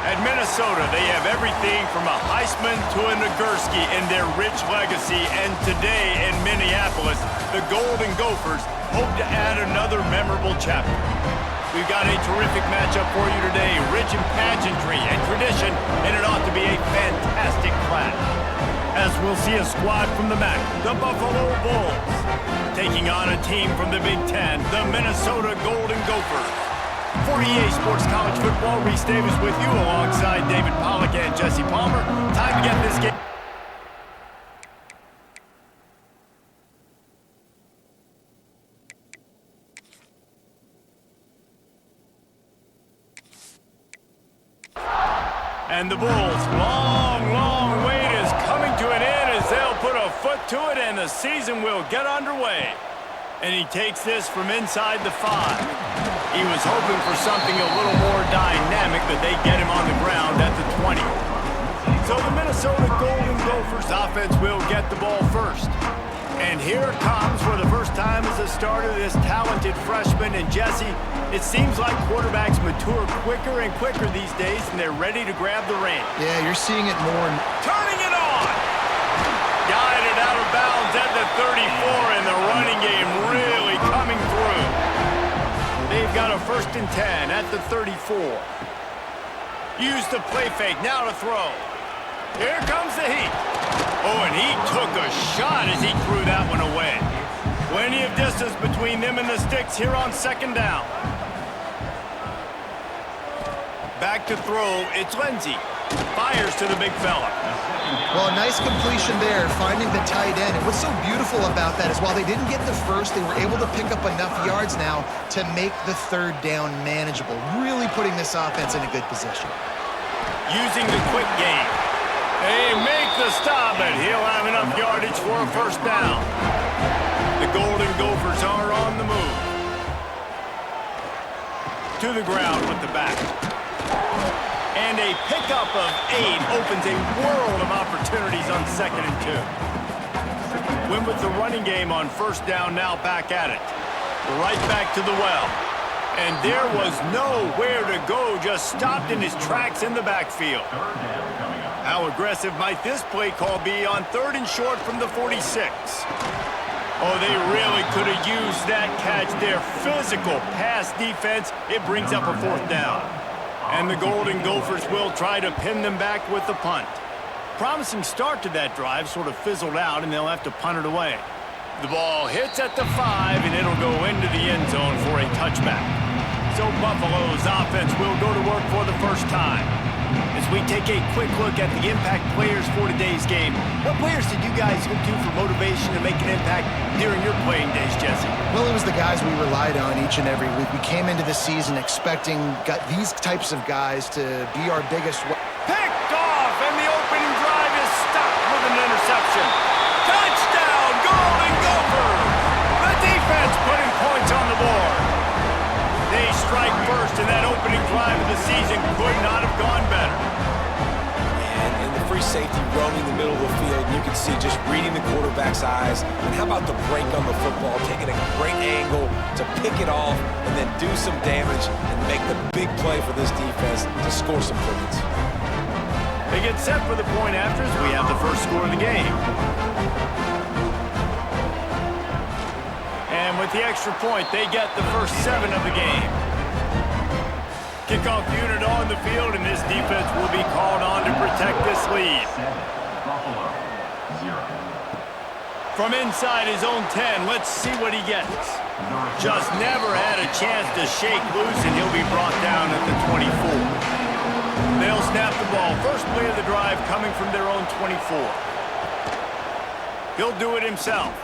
At Minnesota, they have everything from a Heisman to a Nagurski in their rich legacy, and today in Minneapolis, the Golden Gophers hope to add another memorable chapter. We've got a terrific matchup for you today, rich in pageantry and tradition, and it ought to be a fantastic clash. As we'll see a squad from the MAC, the Buffalo Bulls, taking on a team from the Big Ten, the Minnesota Golden Gophers. For EA Sports College Football, Reese Davis with you alongside David Pollack and Jesse Palmer. Time to get this game. And the Bulls' long wait is coming to an end as they'll put a foot to it and the season will get underway. And he takes this from inside the 5. He was hoping for something a little more dynamic, but they get him on the ground at the 20. So the Minnesota Golden Gophers offense will get the ball first. And here comes for the first time as a starter this talented freshman. And Jesse, it seems like quarterbacks mature quicker and quicker these days, and they're ready to grab the reins. Yeah, you're seeing it more. Turning it on! Guided out of bounds at the 34, and the running game really coming through. They've got a 1st and 10 at the 34. Use the play fake, now to throw. Here comes the heat. Oh, and he took a shot as he threw that one away. Plenty of distance between them and the sticks here on 2nd down. Back to throw, it's Lindsey. Fires to the big fella. Well, nice completion there, finding the tight end. And what's so beautiful about that is while they didn't get the first, they were able to pick up enough yards now to make the 3rd down manageable. Really putting this offense in a good position. Using the quick game. They make the stop, and he'll have enough yardage for a 1st down. The Golden Gophers are on the move. To the ground with the back. And a pickup of 8 opens a world of opportunities on 2nd and 2. Win with the running game on 1st down, now back at it. Right back to the well. And there was nowhere to go, just stopped in his tracks in the backfield. How aggressive might this play call be on 3rd and short from the 46? Oh, they really could have used that catch there. Physical pass defense, it brings up a 4th down. And the Golden Gophers will try to pin them back with the punt. Promising start to that drive, sort of fizzled out, and they'll have to punt it away. The ball hits at the 5, and it'll go into the end zone for a touchback. So Buffalo's offense will go to work for the first time. As we take a quick look at the impact players for today's game, what players did you guys look to for motivation to make an impact during your playing days, Jesse? Well, it was the guys we relied on each and every week. We came into the season expecting these types of guys to be our biggest. Picked off, and the opening drive is stopped with an interception. Touchdown, Golden Gophers! The defense putting points on the board. They strike first, and that opening drive of the season could not have gone better. And the free safety roaming the middle of the field, you can see just reading the quarterback's eyes. And how about the break on the football, taking a great angle to pick it off and then do some damage and make the big play for this defense to score some points. They get set for the point after as we have the first score of the game. And with the extra point, they get the first 7 of the game. Kickoff unit on the field, and this defense will be called on to protect this lead. From inside his own 10, let's see what he gets. Just never had a chance to shake loose, and he'll be brought down at the 24. They'll snap the ball. First play of the drive coming from their own 24. He'll do it himself.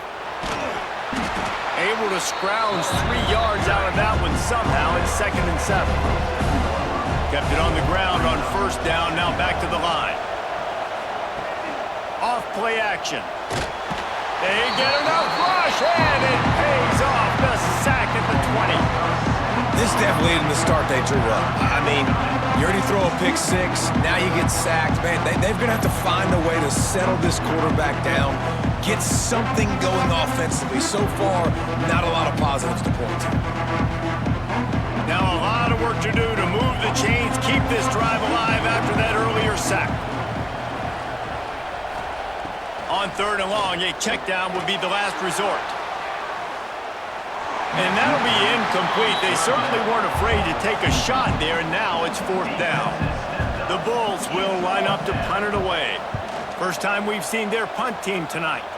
Able to scrounge 3 yards out of that one somehow in 2nd and 7. Kept it on the ground on 1st down, now back to the line. Off play action. They get enough rush, and it pays off the sack at the 20. This definitely isn't the start they drew up. I mean, you already throw a pick 6, now you get sacked. Man, they're going to have to find a way to settle this quarterback down, get something going offensively. So far, not a lot of positives to point to. Now a lot of work to do to move the chains, keep this drive alive sack. On 3rd and long, a check down would be the last resort. And that'll be incomplete. They certainly weren't afraid to take a shot there, and now it's 4th down. The Bulls will line up to punt it away. First time we've seen their punt team tonight.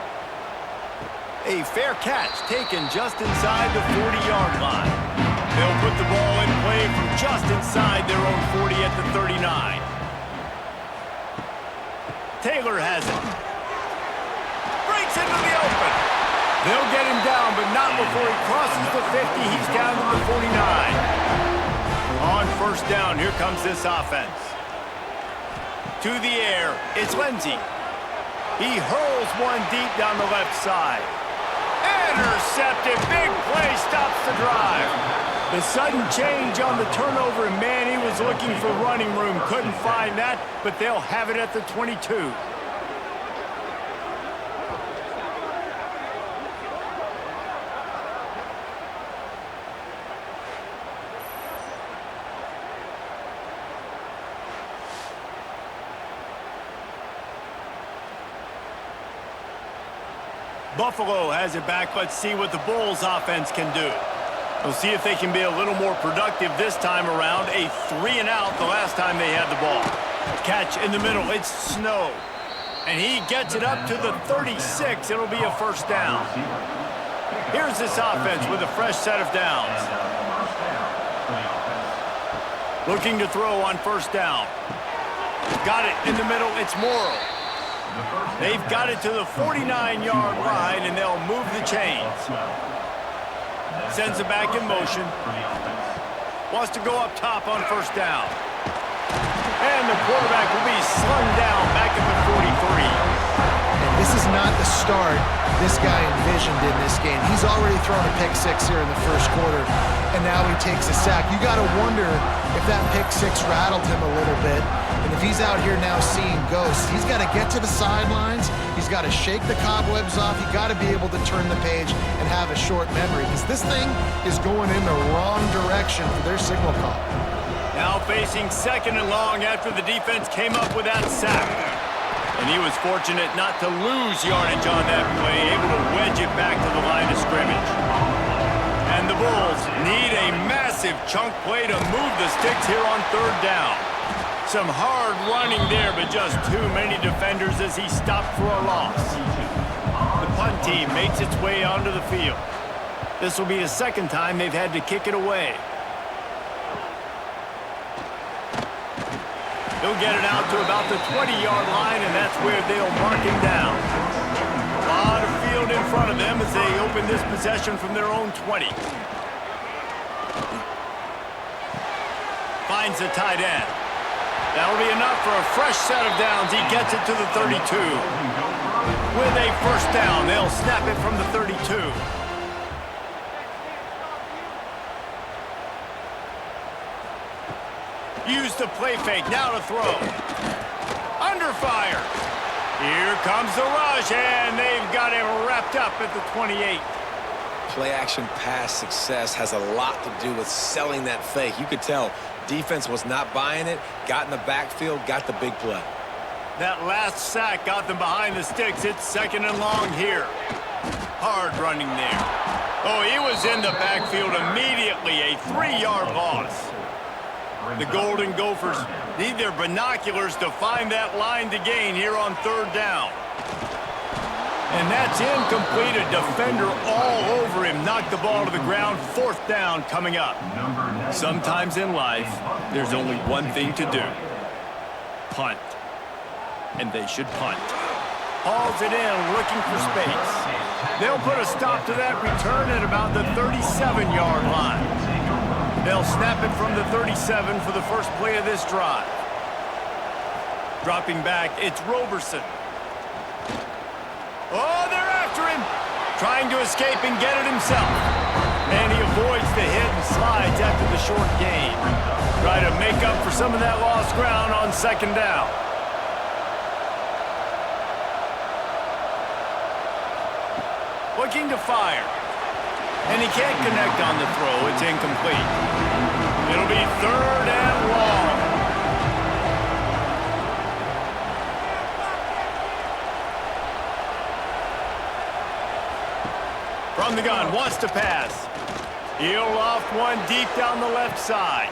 A fair catch taken just inside the 40-yard line. They'll put the ball in play from just inside their own 40 at the 39. Taylor has it. Breaks into the open. They'll get him down, but not before he crosses the 50. He's down to the 49. On 1st down, here comes this offense. To the air, it's Lindsey. He hurls one deep down the left side. Intercepted. Big play stops the drive. The sudden change on the turnover, and man, he was looking for running room. Couldn't find that, but they'll have it at the 22. Buffalo has it back. Let's see what the Bulls offense can do. We'll see if they can be a little more productive this time around. A 3-and-out the last time they had the ball. Catch in the middle. It's Snow. And he gets it up to the 36. It'll be a 1st down. Here's this offense with a fresh set of downs. Looking to throw on 1st down. Got it in the middle. It's Morrow. They've got it to the 49-yard line, and they'll move the chains. Sends it back in motion. Wants to go up top on 1st down. And the quarterback will be slung down back at the 43. And this is not the start this guy envisioned in this game. He's already thrown a pick 6 here in the 1st quarter, and now he takes a sack. You got to wonder if that pick 6 rattled him a little bit. And if he's out here now seeing ghosts, he's got to get to the sidelines. He's got to shake the cobwebs off. He's got to be able to turn the page and have a short memory, because this thing is going in the wrong direction for their signal call. Now facing 2nd and long after the defense came up with that sack. And he was fortunate not to lose yardage on that play, able to wedge it back to the line of scrimmage. And the Bulls need a massive chunk play to move the sticks here on 3rd down. Some hard running there, but just too many defenders as he stopped for a loss. The punt team makes its way onto the field. This will be the 2nd time they've had to kick it away. He'll get it out to about the 20-yard line, and that's where they'll mark him down. A lot of field in front of them as they open this possession from their own 20. Finds the tight end. That'll be enough for a fresh set of downs. He gets it to the 32. With a 1st down, they'll snap it from the 32. Use the play fake, now to throw. Under fire. Here comes the rush, and they've got him wrapped up at the 28. Play-action pass success has a lot to do with selling that fake. You could tell defense was not buying it, got in the backfield, got the big play. That last sack got them behind the sticks. It's 2nd and long here. Hard running there. Oh, he was in the backfield immediately. A 3-yard loss. The Golden Gophers need their binoculars to find that line to gain here on 3rd down. And that's incomplete. A defender all over him. Knocked the ball to the ground. 4th down coming up. Sometimes in life, there's only one thing to do. Punt. And they should punt. Hauls it in, looking for space. They'll put a stop to that return at about the 37-yard line. They'll snap it from the 37 for the first play of this drive. Dropping back, it's Roberson. Oh, they're after him. Trying to escape and get it himself. And he avoids the hit and slides after the short gain. Try to make up for some of that lost ground on 2nd down. Looking to fire. And he can't connect on the throw. It's incomplete. It'll be 3rd and long. From the gun, wants to pass. He'll loft one deep down the left side.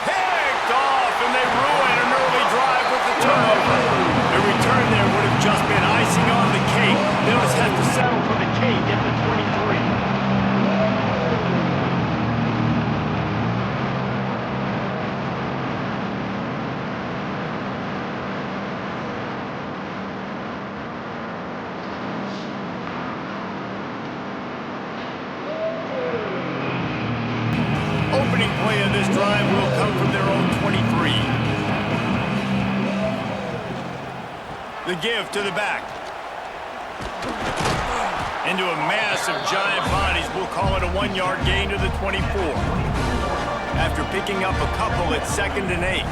Picked off, and they ruin an early drive with the turnover. The return there would have just been icing on the cake. They'll just have to settle for the cake at the 23. Opening play of this drive will come from their own 23. The give to the back. Into a mass of giant bodies, we'll call it a 1-yard gain to the 24. After picking up a couple at 2nd and 8.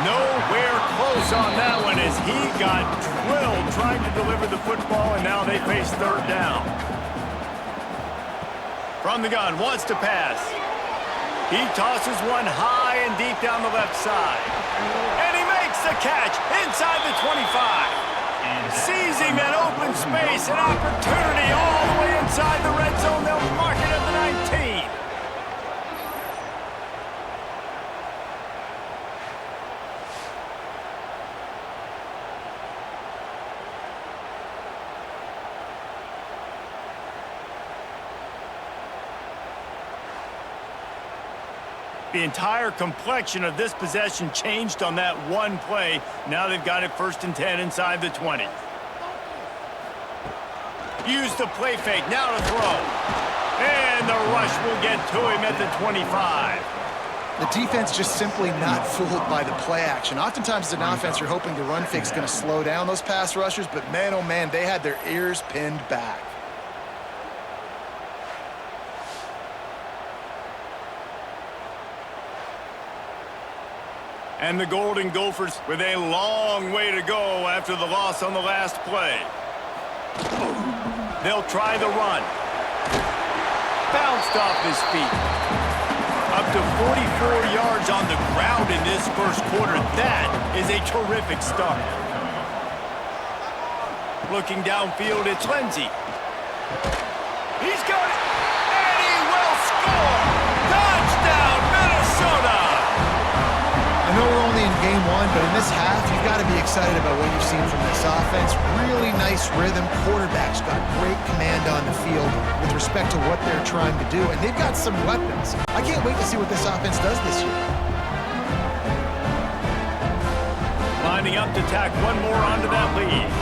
Nowhere close on that one as he got drilled trying to deliver the football, and now they face 3rd down. From the gun, wants to pass. He tosses one high and deep down the left side. And he makes the catch inside the 25. Seizing that open space, an opportunity all the way inside the red zone. They'll mark it at the 19. The entire complexion of this possession changed on that one play. Now they've got it 1st and 10 inside the 20. Use the play fake, now to throw. And the rush will get to him at the 25. The defense just simply not fooled by the play action. Oftentimes as an offense, you're hoping the run fake's going to slow down those pass rushers, but man, oh man, they had their ears pinned back. And the Golden Gophers with a long way to go after the loss on the last play. They'll try the run. Bounced off his feet. Up to 44 yards on the ground in this first quarter. That is a terrific start. Looking downfield, it's Lindsey. He's got it, and he will score! Touchdown, Minnesota! I know we're only in game 1, but in this half, you've got to be excited about what you've seen from this offense. Really nice rhythm. Quarterback's got great command on the field with respect to what they're trying to do, and they've got some weapons. I can't wait to see what this offense does this year. Lining up to tack one more onto that lead.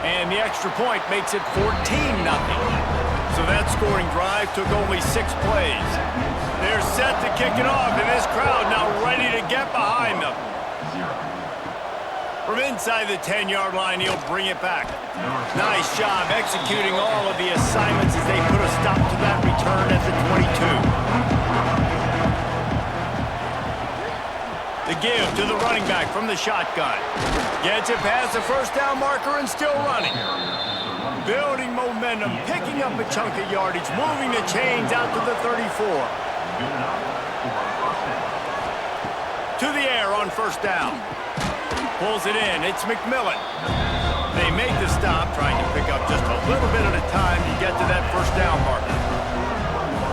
And the extra point makes it 14-0. So that scoring drive took only 6 plays. They're set to kick it off, and this crowd now ready to get behind them. From inside the 10-yard line, he'll bring it back. Nice job executing all of the assignments as they put a stop to that return at the 22. The give to the running back from the shotgun. Gets it past the 1st down marker and still running. Building momentum, picking up a chunk of yardage, moving the chains out to the 34. To the air on 1st down. Pulls it in, it's McMillan. They make the stop, trying to pick up just a little bit at a time to get to that 1st down marker.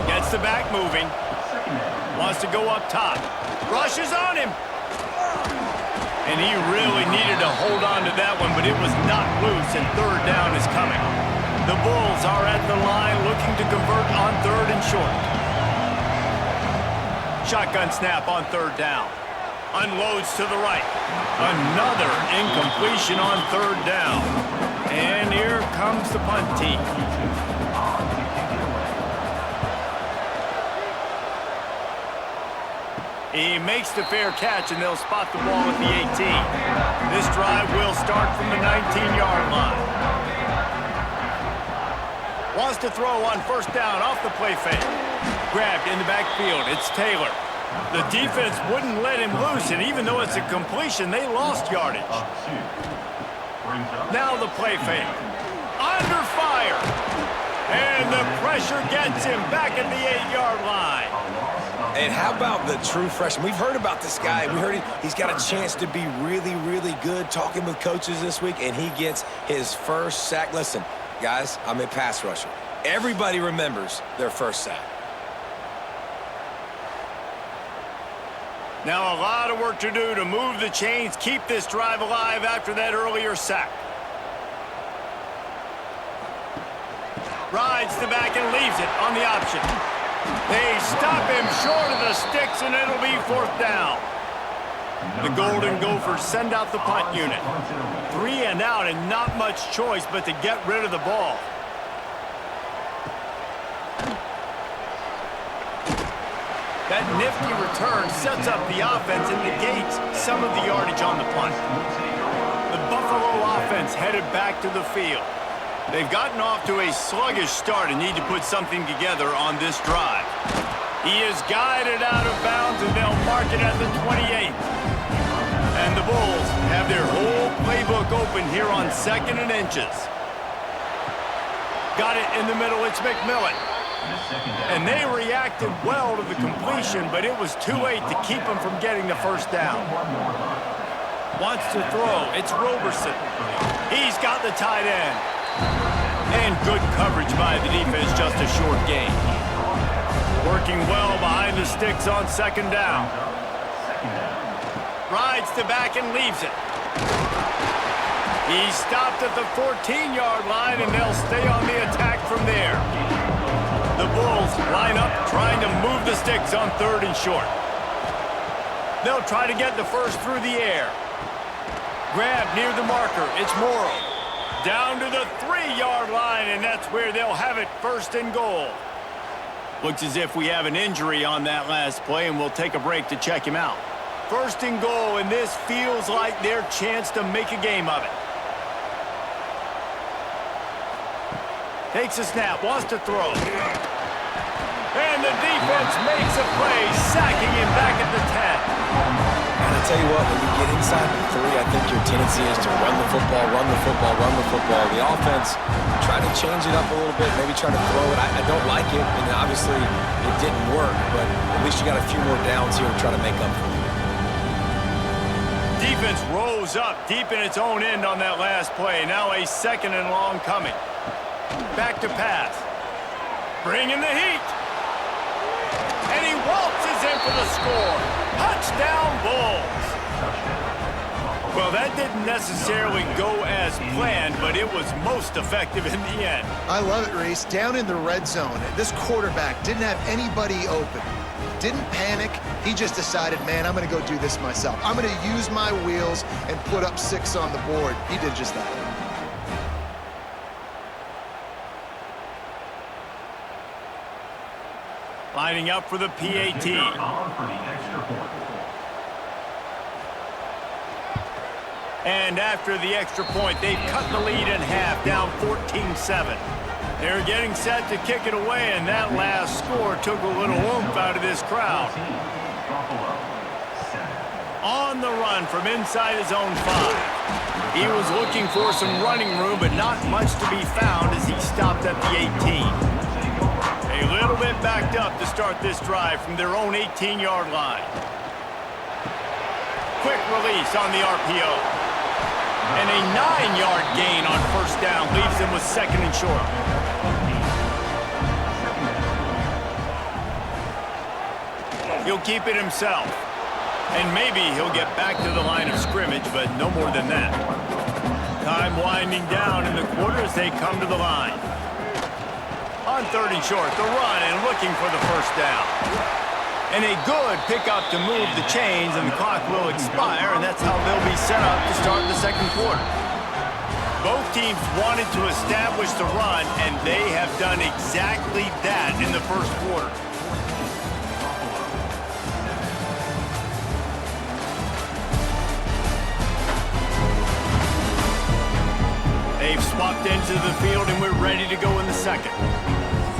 Gets the back moving. Wants to go up top. Rushes on him. And he really needed to hold on to that one, but it was not loose, and 3rd down is coming. The Bulls are at the line looking to convert on 3rd and short. Shotgun snap on 3rd down. Unloads to the right. Another incompletion on 3rd down. And here comes the punt team. He makes the fair catch, and they'll spot the ball at the 18. This drive will start from the 19-yard line. Wants to throw on 1st down off the play fake. Grabbed in the backfield. It's Taylor. The defense wouldn't let him loose, and even though it's a completion, they lost yardage. Now the play fake. Under fire. And the pressure gets him back at the 8-yard line. And how about the true freshman? We've heard about this guy. We heard he's got a chance to be really, really good, talking with coaches this week, and he gets his first sack. Listen, guys, I'm a pass rusher. Everybody remembers their first sack. Now a lot of work to do to move the chains, keep this drive alive after that earlier sack. Rides the back and leaves it on the option. They stop him short of the sticks, and it'll be 4th down. The Golden Gophers send out the punt unit. 3 and out, and not much choice but to get rid of the ball. That nifty return sets up the offense and negates some of the yardage on the punt. The Buffalo offense headed back to the field. They've gotten off to a sluggish start and need to put something together on this drive. He is guided out of bounds, and they'll mark it at the 28. And the Bulls have their whole playbook open here on 2nd and inches. Got it in the middle. It's McMillan. And they reacted well to the completion, but it was too late to keep them from getting the first down. Wants to throw. It's Roberson. He's got the tight end. And good coverage by the defense, just a short gain. Working well behind the sticks on 2nd down. Rides the back and leaves it. He stopped at the 14-yard line, and they'll stay on the attack from there. The Bulls line up, trying to move the sticks on 3rd and short. They'll try to get the first through the air. Grab near the marker. It's Morrow. Down to the 3-yard line, and that's where they'll have it, 1st and goal. Looks as if we have an injury on that last play, and we'll take a break to check him out. 1st and goal, and this feels like their chance to make a game of it. Takes a snap, wants to throw. And the defense makes a play, sacking him back at the 10. And I tell you what, when you get inside the 3, I think your tendency is to run the football, run the football, run the football. The offense, try to change it up a little bit, maybe try to throw it. I don't like it, and obviously it didn't work, but at least you got a few more downs here to try to make up for it. Defense rose up deep in its own end on that last play. Now a 2nd and long coming. Back to pass. Bringing the heat. And he waltzes in for the score. Touchdown, Bulls. Well, that didn't necessarily go as planned, but it was most effective in the end. I love it, Reese. Down in the red zone, this quarterback didn't have anybody open. Didn't panic. He just decided, man, I'm going to go do this myself. I'm going to use my wheels and put up 6 on the board. He did just that. Lining up for the PAT. And after the extra point, they've cut the lead in half, down 14-7. They're getting set to kick it away, and that last score took a little oomph out of this crowd. On the run from inside his own 5. He was looking for some running room, but not much to be found as he stopped at the 18. A little bit backed up to start this drive from their own 18-yard line. Quick release on the RPO. And a 9-yard gain on 1st down leaves him with 2nd and short. He'll keep it himself. And maybe he'll get back to the line of scrimmage, but no more than that. Time winding down in the quarter as they come to the line. On 3rd and short, the run and looking for the 1st down. And a good pickup to move the chains, and the clock will expire, and that's how they'll be set up to start the 2nd quarter. Both teams wanted to establish the run, and they have done exactly that in the 1st quarter. They've swapped into the field, and we're ready to go in the 2nd.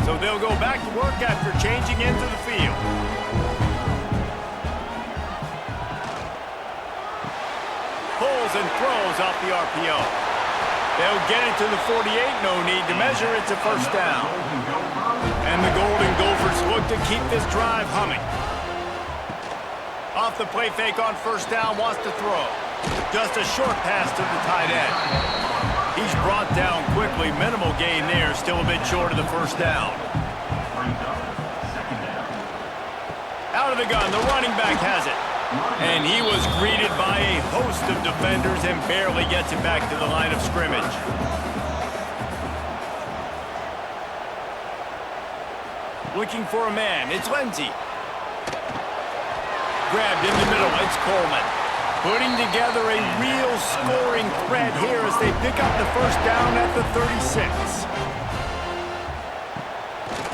So they'll go back to work after changing into the field. Pulls and throws off the RPO. They'll get it to the 48, no need to measure, it's a 1st down. And the Golden Gophers look to keep this drive humming. Off the play fake on first down, wants to throw. Just a short pass to the tight end. He's brought down quickly. Minimal gain there, still a bit short of the first down. Out of the gun, the running back has it. And he was greeted by a host of defenders and barely gets it back to the line of scrimmage. Looking for a man, it's Lindsey. Grabbed in the middle, it's Coleman. Putting together a real scoring threat here as they pick up the first down at the 36.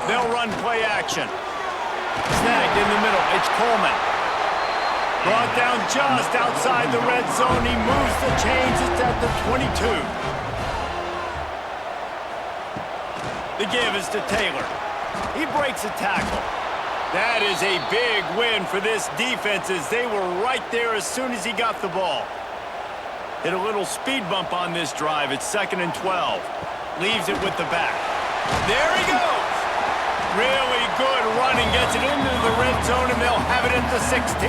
They'll run play action. Snagged in the middle, it's Coleman. Brought down just outside the red zone. He moves the chains, it's at the 22. The give is to Taylor. He breaks a tackle. That is a big win for this defense as they were right there as soon as he got the ball. Hit a little speed bump on this drive. It's 2nd and 12. Leaves it with the back. There he goes. Really good running. Gets it into the red zone, and they'll have it at the 16.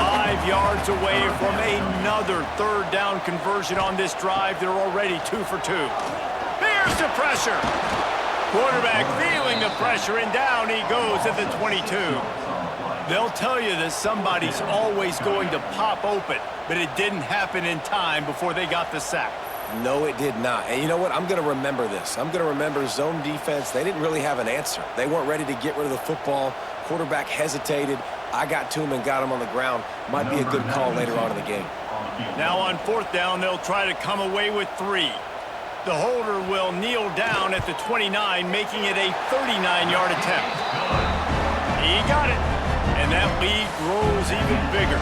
5 yards away from another third down conversion on this drive. They're already 2 for 2. Here's the pressure. Quarterback feeling the pressure, and down he goes at the 22. They'll tell you that somebody's always going to pop open, but it didn't happen in time before they got the sack. No, it did not. And you know what? I'm going to remember this. I'm going to remember zone defense. They didn't really have an answer. They weren't ready to get rid of the football. Quarterback hesitated. I got to him and got him on the ground. Might be a good call later on in the game. Now on 4th down, they'll try to come away with 3. The holder will kneel down at the 29, making it a 39-yard attempt. He got it, and that lead grows even bigger.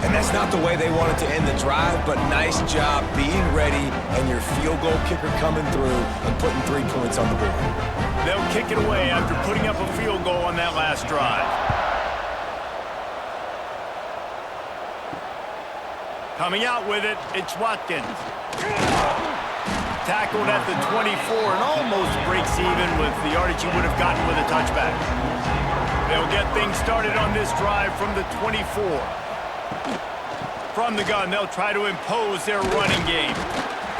And that's not the way they wanted to end the drive, but nice job being ready and your field goal kicker coming through and putting 3 points on the board. They'll kick it away after putting up a field goal on that last drive. Coming out with it, it's Watkins. Tackled at the 24 and almost breaks even with the yardage he would have gotten with a touchback. They'll get things started on this drive from the 24. From the gun, they'll try to impose their running game.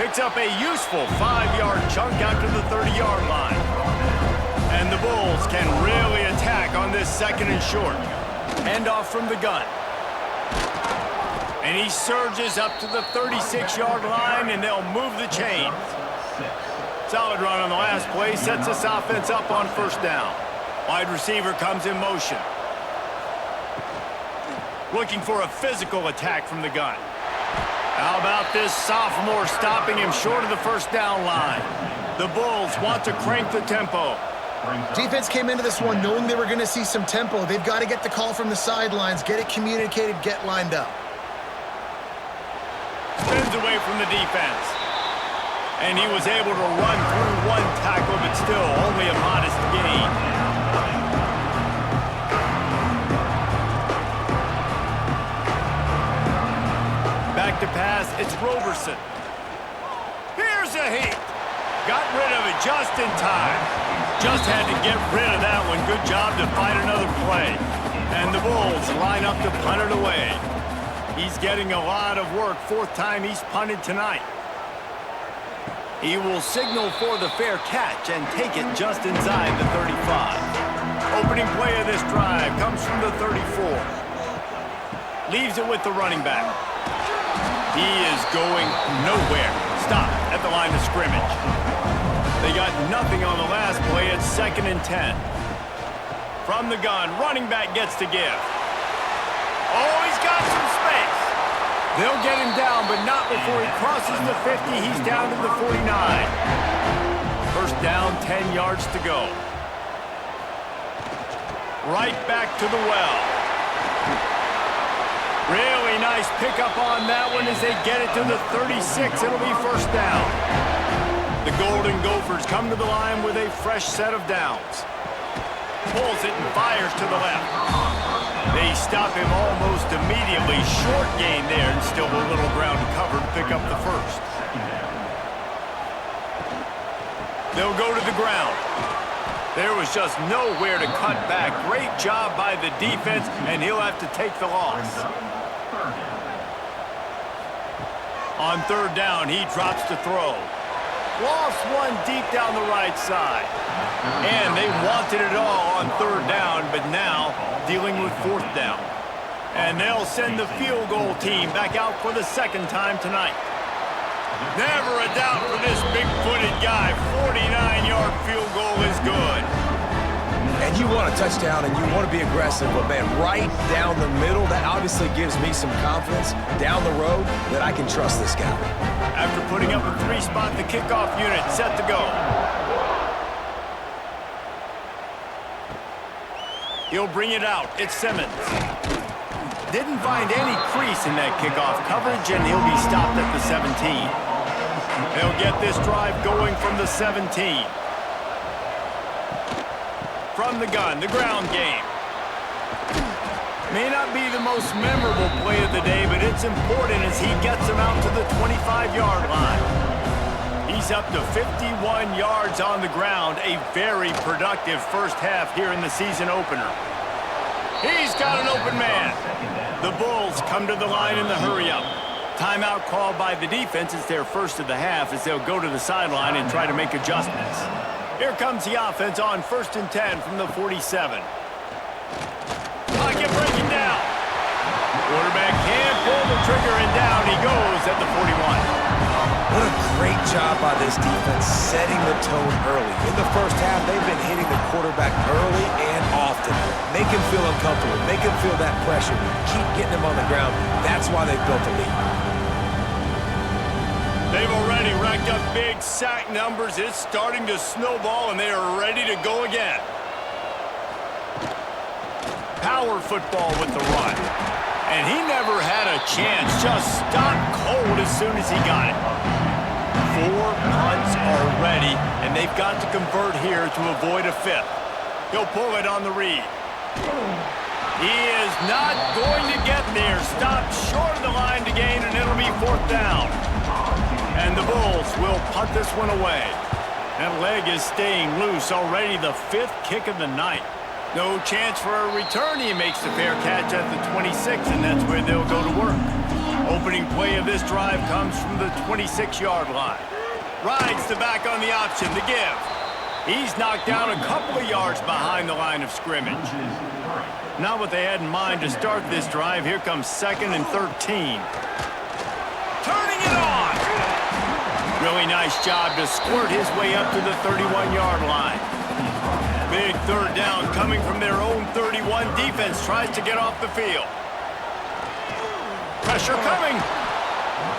Picks up a useful 5-yard chunk out to the 30-yard line. And the Bulls can really attack on this 2nd and short. Hand off from the gun. And he surges up to the 36-yard line, and they'll move the chains. Solid run on the last play, sets this offense up on 1st down. Wide receiver comes in motion. Looking for a physical attack from the gun. How about this sophomore stopping him short of the 1st down line? The Bulls want to crank the tempo. Defense came into this one knowing they were going to see some tempo. They've got to get the call from the sidelines, get it communicated, get lined up. Spins away from the defense. And he was able to run through 1 tackle, but still only a modest gain. Back to pass, it's Roberson. Here's a heat. Got rid of it just in time. Just had to get rid of that one. Good job to find another play. And the Bulls line up to punt it away. He's getting a lot of work. 4th time he's punted tonight. He will signal for the fair catch and take it just inside the 35. Opening play of this drive comes from the 34. Leaves it with the running back. He is going nowhere. Stop at the line of scrimmage. They got nothing on the last play. It's 2nd and 10. From the gun, running back gets to give. Oh, he's got some space. They'll get him down, but not before he crosses the 50. He's down to the 49. 1st down, 10 yards to go. Right back to the well. Really nice pickup on that one as they get it to the 36. It'll be 1st down. The Golden Gophers come to the line with a fresh set of downs. Pulls it and fires to the left. They stop him almost immediately. Short gain there and still a little ground to cover to pick up the 1st. They'll go to the ground. There was just nowhere to cut back. Great job by the defense, and he'll have to take the loss. On third down, he drops to throw. Lost one deep down the right side. And they wanted it all on third down, but now dealing with fourth down. And they'll send the field goal team back out for the second time tonight. Never a doubt for this big-footed guy. 49-yard field goal is good. And you want a touchdown and you want to be aggressive, but man, right down the middle, that obviously gives me some confidence down the road that I can trust this guy. After putting up a three-spot, the kickoff unit set to go. He'll bring it out. It's Simmons. Didn't find any crease in that kickoff coverage, and he'll be stopped at the 17. They'll get this drive going from the 17. From the gun, the ground game. May not be the most memorable play of the day, but it's important as he gets him out to the 25-yard line. He's up to 51 yards on the ground, a very productive first half here in the season opener. He's got an open man. The Bulls come to the line in the hurry-up. Timeout called by the defense. It's their first of the half as they'll go to the sideline and try to make adjustments. Here comes the offense on 1st and 10 from the 47. Pocket breaking down. Quarterback can't pull the trigger, and down he goes at the 41. What a great job by this defense setting the tone early. In the first half, they've been hitting the quarterback early and often. Make him feel uncomfortable. Make him feel that pressure. Keep getting him on the ground. That's why they've built a lead. They've already racked up big sack numbers. It's starting to snowball, and they are ready to go again. Power football with the run. And he never had a chance. Just stopped cold as soon as he got it. 4 punts already, and they've got to convert here to avoid a fifth. He'll pull it on the read. He is not going to get there. Stopped short of the line to gain, and it'll be 4th down. And the Bulls will punt this one away. That leg is staying loose. Already the 5th kick of the night. No chance for a return. He makes the fair catch at the 26, and that's where they'll go to work. Opening play of this drive comes from the 26-yard line. Rides the back on the option to give. He's knocked down a couple of yards behind the line of scrimmage. Not what they had in mind to start this drive. Here comes 2nd and 13. Turning it on! Really nice job to squirt his way up to the 31-yard line. Big 3rd down coming from their own 31. Defense tries to get off the field. Pressure coming.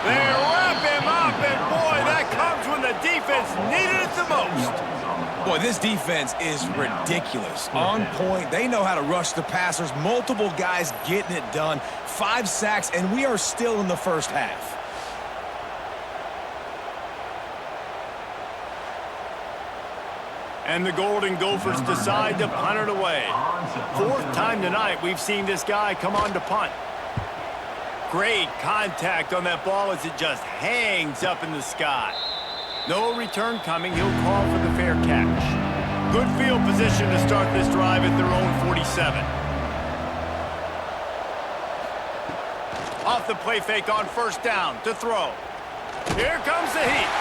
They wrap him up, and boy, that comes when the defense needed it the most. Boy, this defense is ridiculous. On point. They know how to rush the passers. Multiple guys getting it done. 5 sacks, and we are still in the first half. And the Golden Gophers decide to punt it away. 4th time tonight we've seen this guy come on to punt. Great contact on that ball as it just hangs up in the sky. No return coming. He'll call for the fair catch. Good field position to start this drive at their own 47. Off the play fake on 1st down to throw. Here comes the heat.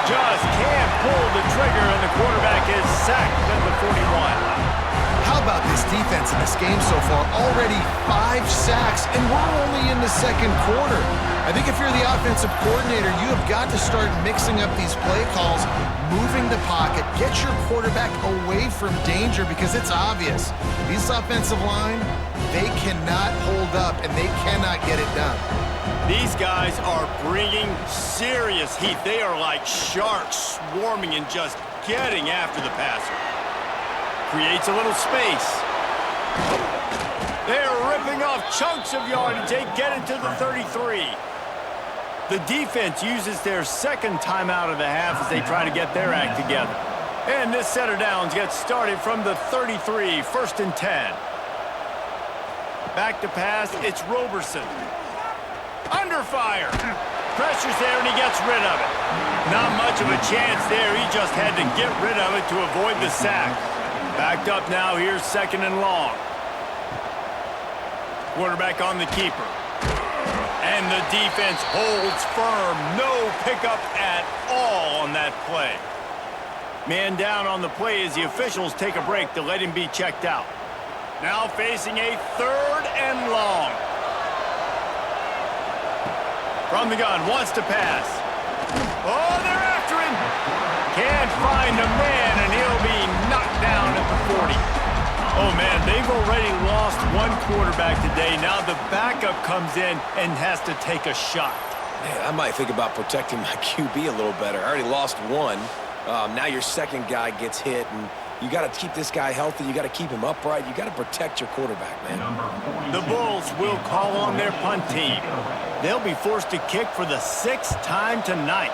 Just can't pull the trigger, and the quarterback is sacked at the 41. How about this defense in this game so far? Already 5 sacks, and we're only in the 2nd quarter. I think if you're the offensive coordinator, you have got to start mixing up these play calls, moving the pocket, get your quarterback away from danger, because it's obvious. This offensive line, they cannot hold up, and they cannot get it done. These guys are bringing serious heat. They are like sharks swarming and just getting after the passer. Creates a little space. They're ripping off chunks of yardage. They get it to the 33. The defense uses their 2nd timeout of the half as they try to get their act together. And this set of downs gets started from the 33, 1st and 10. Back to pass, it's Roberson. Under fire. Pressure's there, and he gets rid of it. Not much of a chance there. He just had to get rid of it to avoid the sack. Backed up now. Here's 2nd and long. Quarterback on the keeper. And the defense holds firm. No pickup at all on that play. Man down on the play as the officials take a break to let him be checked out. Now facing a 3rd and long. From the gun, wants to pass. Oh, they're after him. Can't find a man, and he'll be knocked down at the 40. Oh, man, they've already lost one quarterback today. Now the backup comes in and has to take a shot. Man, I might think about protecting my QB a little better. I already lost one. Now your second guy gets hit, and you got to keep this guy healthy. You got to keep him upright. You got to protect your quarterback, man. The Bulls will call on their punt team. They'll be forced to kick for the 6th time tonight.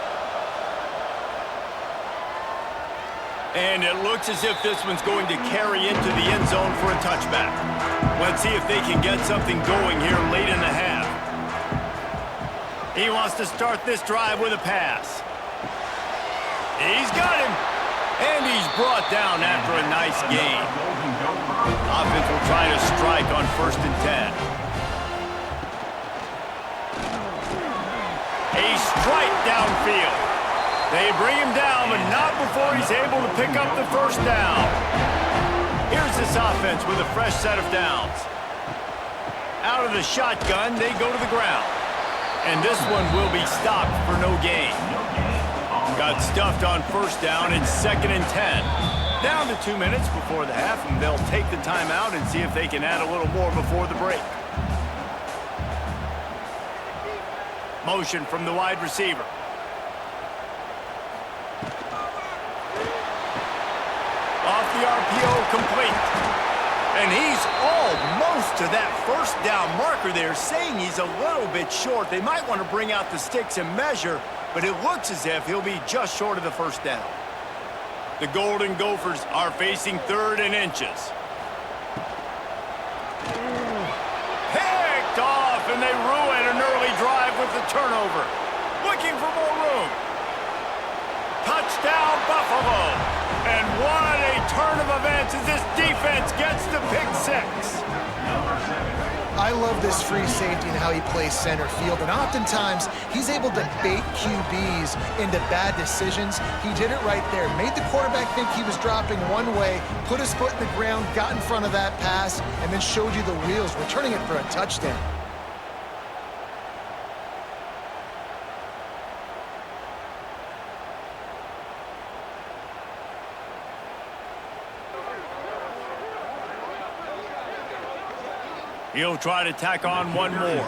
And it looks as if this one's going to carry into the end zone for a touchback. Let's see if they can get something going here late in the half. He wants to start this drive with a pass. He's got him. And he's brought down after a nice gain. Offense will try to strike on 1st and 10. A strike downfield. They bring him down, but not before he's able to pick up the 1st down. Here's this offense with a fresh set of downs. Out of the shotgun, they go to the ground. And this one will be stopped for no gain. Got stuffed on 1st down and 2nd and 10. Down to 2 minutes before the half, and they'll take the timeout and see if they can add a little more before the break. Motion from the wide receiver. Off the RPO, complete. And he's almost to that 1st down marker there, saying he's a little bit short. They might want to bring out the sticks and measure, but it looks as if he'll be just short of the 1st down. The Golden Gophers are facing 3rd and inches. Picked off, and they ruin an early drive with the turnover. Looking for more room. Touchdown, Buffalo. And what a turn of events as this defense gets the pick 6. I love this free safety and how he plays center field, and oftentimes he's able to bait QBs into bad decisions. He did it right there. Made the quarterback think he was dropping one way, put his foot in the ground, got in front of that pass, and then showed you the wheels, returning it for a touchdown. He'll try to tack on one more.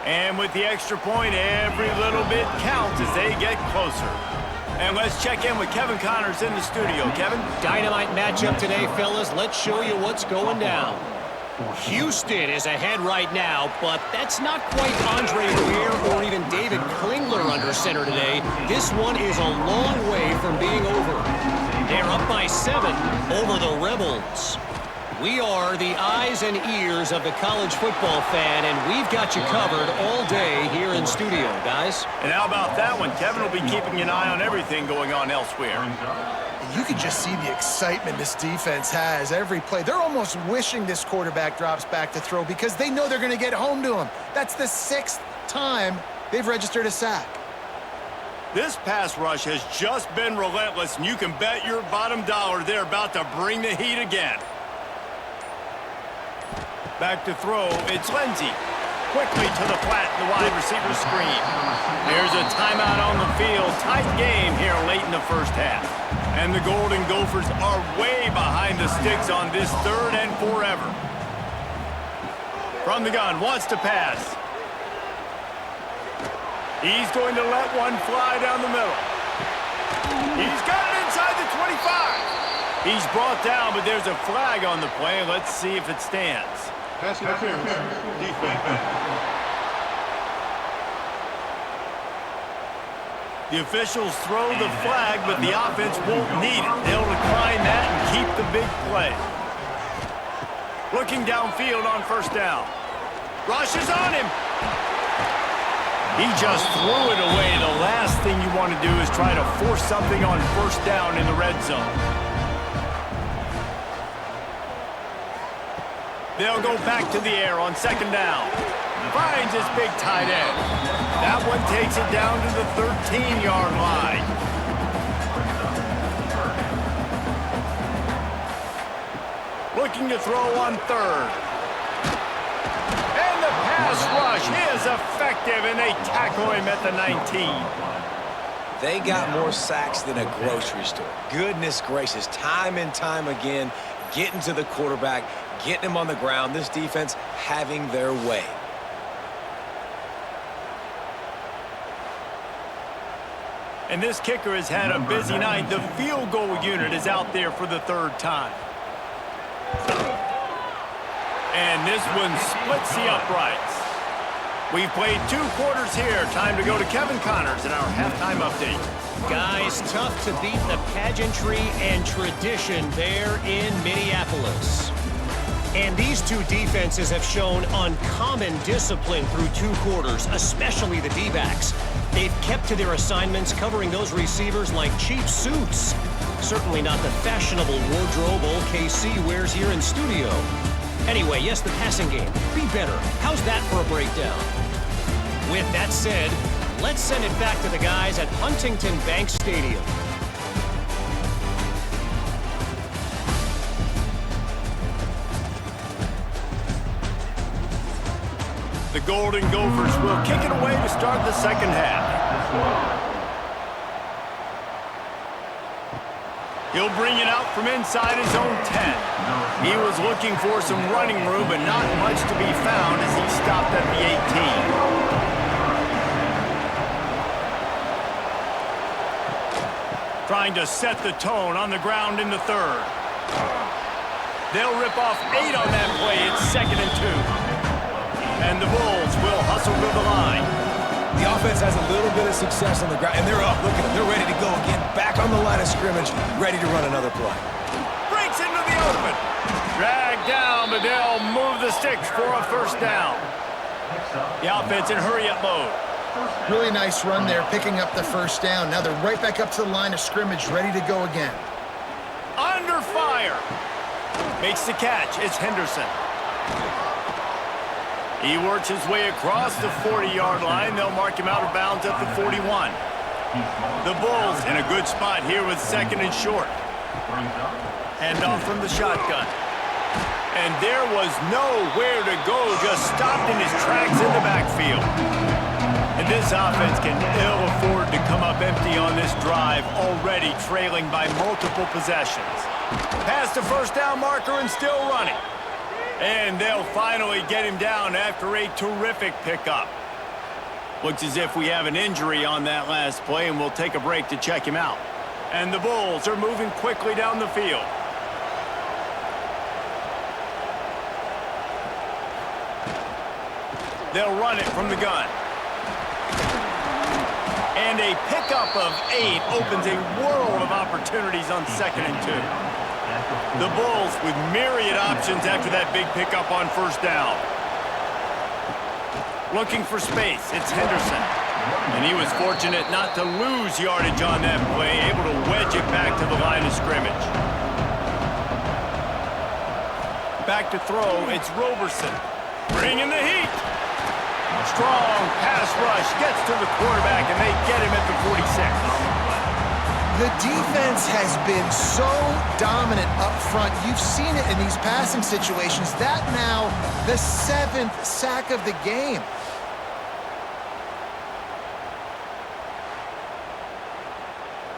And with the extra point, every little bit counts as they get closer. And let's check in with Kevin Connors in the studio. Kevin? Dynamite matchup today, fellas. Let's show you what's going down. Houston is ahead right now, but that's not quite Andre Ware or even David Klingler under center today. This one is a long way from being over. They're up by 7 over the Rebels. We are the eyes and ears of the college football fan, and we've got you covered all day here in studio, guys. And how about that one? Kevin will be keeping an eye on everything going on elsewhere. You can just see the excitement this defense has every play. They're almost wishing this quarterback drops back to throw because they know they're going to get home to him. That's the 6th time they've registered a sack. This pass rush has just been relentless, and you can bet your bottom dollar they're about to bring the heat again. Back to throw, it's Lindsey. Quickly to the flat, the wide receiver screen. There's a timeout on the field. Tight game here late in the 1st half. And the Golden Gophers are way behind the sticks on this 3rd and forever. From the gun, wants to pass. He's going to let one fly down the middle. He's got it inside the 25. He's brought down, but there's a flag on the play. Let's see if it stands. Pass interference. Defense. The officials throw the flag, but the offense won't need it. They'll decline that and keep the big play. Looking downfield on 1st down. Rush is on him. He just threw it away. The last thing you want to do is try to force something on first down in the red zone. They'll go back to the air on second down. Finds his big tight end. That one takes it down to the 13-yard line. Looking to throw on third. And the pass rush is effective, and they tackle him at the 19. They got more sacks than a grocery store. Goodness gracious, time and time again, getting to the quarterback, getting him on the ground. This defense having their way. And this kicker has had a busy night. The field goal unit is out there for the third time. And this one splits the uprights. We've played 2 quarters here. Time to go to Kevin Connors in our halftime update. Guys, tough to beat the pageantry and tradition there in Minneapolis. And these two defenses have shown uncommon discipline through 2 quarters, especially the D-backs. They've kept to their assignments, covering those receivers like cheap suits. Certainly not the fashionable wardrobe OKC wears here in studio. Anyway, yes, the passing game. Be better. How's that for a breakdown? With that said, let's send it back to the guys at Huntington Bank Stadium. The Golden Gophers will kick it away to start the second half. He'll bring it out from inside his own 10. He was looking for some running room, but not much to be found as he stopped at the 18. Trying to set the tone on the ground in the third. They'll rip off 8 on that play. It's 2nd and 2. And the Bulls will hustle to the line. The offense has a little bit of success on the ground, and they're up. Look at them. They're ready to go again. Back on the line of scrimmage, ready to run another play. Breaks into the open. Dragged down, but they'll move the sticks for a first down. The offense in hurry-up mode. Really nice run there, picking up the first down. Now they're right back up to the line of scrimmage, ready to go again. Under fire. Makes the catch. It's Henderson. He works his way across the 40-yard line. They'll mark him out of bounds at the 41. The Bulls in a good spot here with 2nd and short. Handoff from the shotgun. And there was nowhere to go, just stopped in his tracks in the backfield. And this offense can ill afford to come up empty on this drive, already trailing by multiple possessions. Past the first down marker and still running. And they'll finally get him down after a terrific pickup. Looks as if we have an injury on that last play, and we'll take a break to check him out. And the Bulls are moving quickly down the field. They'll run it from the gun. And a pickup of 8 opens a world of opportunities on 2nd and 2. The Bulls with myriad options after that big pickup on first down. Looking for space, it's Henderson. And he was fortunate not to lose yardage on that play, able to wedge it back to the line of scrimmage. Back to throw, it's Roberson. Bringing the heat. Strong pass rush, gets to the quarterback, and they get him at the 46. The defense has been so dominant up front. You've seen it in these passing situations. That now the 7th sack of the game.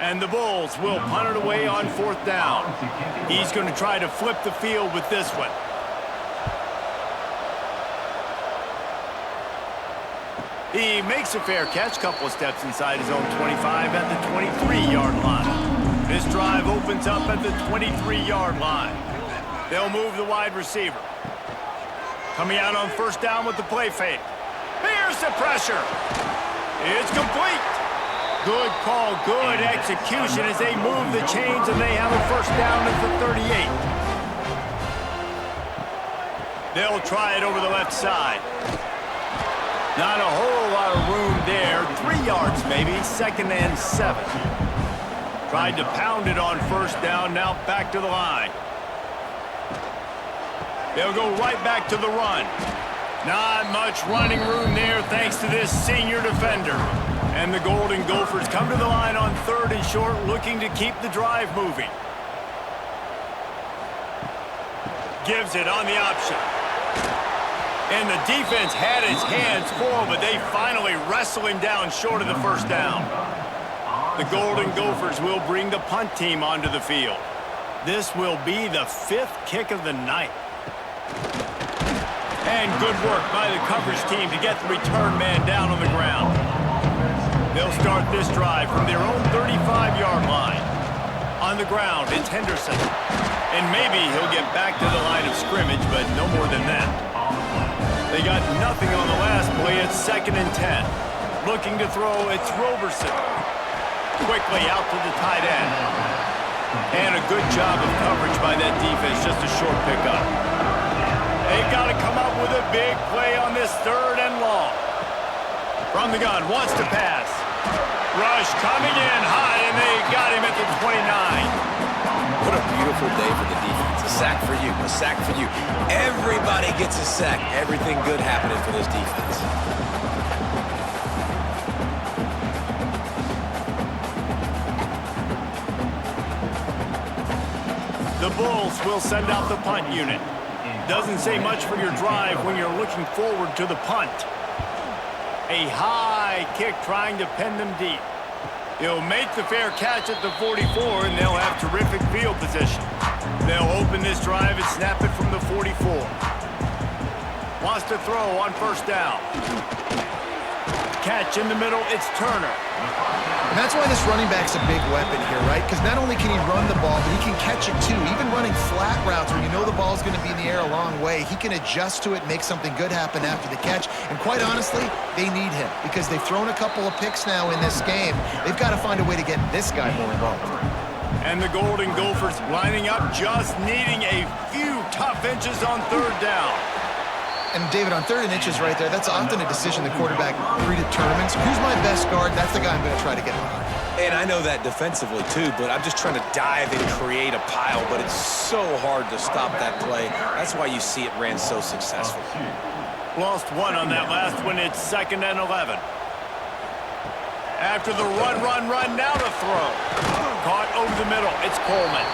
And the Bulls will punt it away on 4th down. He's going to try to flip the field with this one. He makes a fair catch, couple of steps inside his own 25 at the 23-yard line. This drive opens up at the 23-yard line. They'll move the wide receiver. Coming out on first down with the play fake. Here's the pressure. It's complete. Good call, good execution as they move the chains, and they have a first down at the 38. They'll try it over the left side. Not a whole lot of room there. 3 yards maybe, 2nd and 7. Tried to pound it on 1st down, now back to the line. They'll go right back to the run. Not much running room there thanks to this senior defender. And the Golden Gophers come to the line on 3rd and short, looking to keep the drive moving. Gives it on the option. And the defense had his hands full, but they finally wrestle him down short of the 1st down. The Golden Gophers will bring the punt team onto the field. This will be the 5th kick of the night. And good work by the coverage team to get the return man down on the ground. They'll start this drive from their own 35-yard line. On the ground, it's Henderson. And maybe he'll get back to the line of scrimmage, but no more than that. They got nothing on the last play. It's 2nd and 10. Looking to throw, it's Roberson. Quickly out to the tight end. And a good job of coverage by that defense, just a short pickup. They've got to come up with a big play on this 3rd and long. From the gun, wants to pass. Rush coming in high, and they got him at the 29. What a beautiful day for the defense. A sack for you, a sack for you. Everybody gets a sack. Everything good happening for this defense. The Bulls will send out the punt unit. Doesn't say much for your drive when you're looking forward to the punt. A high kick trying to pin them deep. He'll make the fair catch at the 44, and they'll have terrific field position. They'll open this drive and snap it from the 44. Wants to throw on 1st down. Catch in the middle, it's Turner. And that's why this running back's a big weapon here, right? Because not only can he run the ball, but he can catch it too. Even running flat routes where you know the ball's going to be in the air a long way, he can adjust to it, make something good happen after the catch. And quite honestly, they need him because they've thrown a couple of picks now in this game. They've got to find a way to get this guy more involved. And the Golden Gophers lining up, just needing a few tough inches on 3rd down. And David, on 3rd and inches right there, that's often a decision the quarterback predetermines. Who's my best guard? That's the guy I'm going to try to get behind. And I know that defensively too, but I'm just trying to dive and create a pile, but it's so hard to stop that play. That's why you see it ran so successful. Lost 1 on that last one. It's 2nd and 11. After the run, now to throw. Caught over the middle. It's Coleman.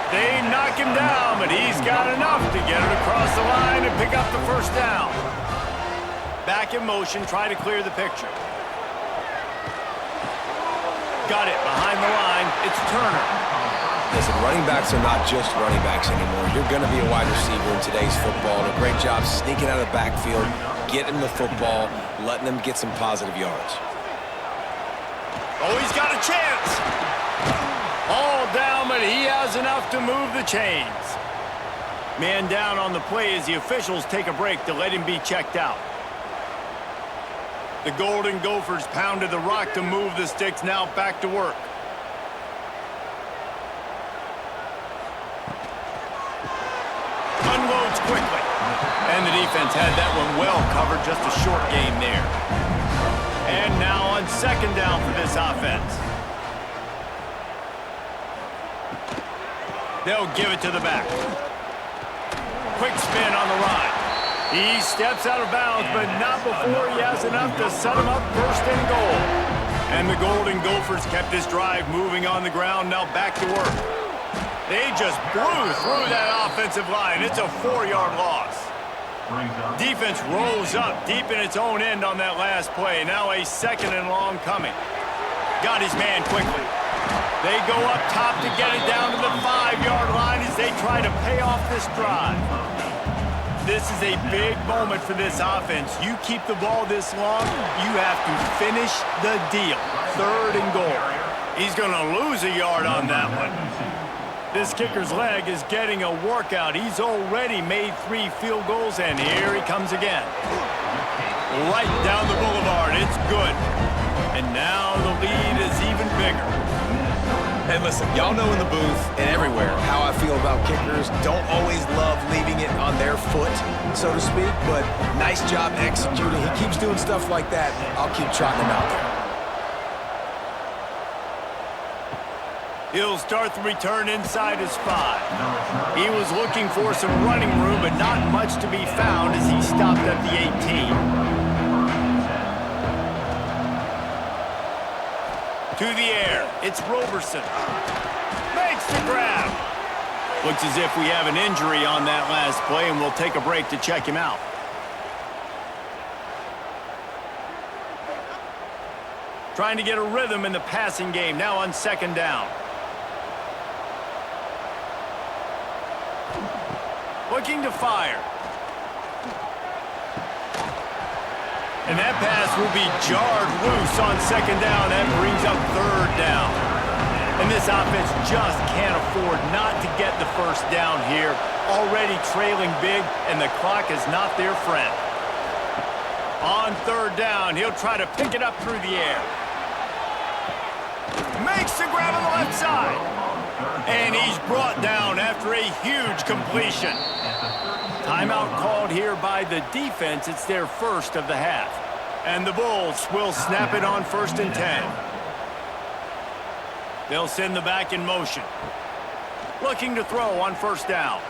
They knock him down, but he's got enough to get it across the line and pick up the 1st down. Back in motion, try to clear the picture. Got it behind the line. It's Turner. Listen, running backs are not just running backs anymore. You're going to be a wide receiver in today's football. And a great job sneaking out of the backfield, getting the football, letting them get some positive yards. Oh, he's got a chance. All down, but he has enough to move the chains. Man down on the play as the officials take a break to let him be checked out. The Golden Gophers pounded the rock to move the sticks, now back to work. Unloads quickly. And the defense had that one well covered, just a short game there. And now on 2nd down for this offense. They'll give it to the back. Quick spin on the ride. He steps out of bounds, but not before he has enough to set him up 1st and goal. And the Golden Gophers kept this drive moving on the ground, now back to work. They just blew through that offensive line. It's a 4-yard loss. Defense rose up deep in its own end on that last play. Now a 2nd and long coming. Got his man quickly. They go up top to get it down to the 5-yard line as they try to pay off this drive. This is a big moment for this offense. You keep the ball this long, you have to finish the deal. 3rd and goal. He's going to lose a yard on that one. This kicker's leg is getting a workout. He's already made 3 field goals, and here he comes again. Right down the boulevard. It's good. And now the lead is even bigger. And listen, y'all know in the booth and everywhere how I feel about kickers. Don't always love leaving it on their foot, so to speak, but nice job executing. He keeps doing stuff like that. I'll keep trotting him out there. He'll start the return inside his 5. He was looking for some running room, but not much to be found as he stopped at the 18. To the air, it's Roberson. Makes the grab. Looks as if we have an injury on that last play, and we'll take a break to check him out. Trying to get a rhythm in the passing game, now on second down. Looking to fire. And that pass will be jarred loose on second down. That brings up third down. And this offense just can't afford not to get the first down here. Already trailing big, and the clock is not their friend. On third down, he'll try to pick it up through the air. Makes the grab on the left side. And he's brought down after a huge completion. Timeout called here by the defense. It's their first of the half. And the Bulls will snap it on 1st and 10. They'll send the back in motion. Looking to throw on 1st down.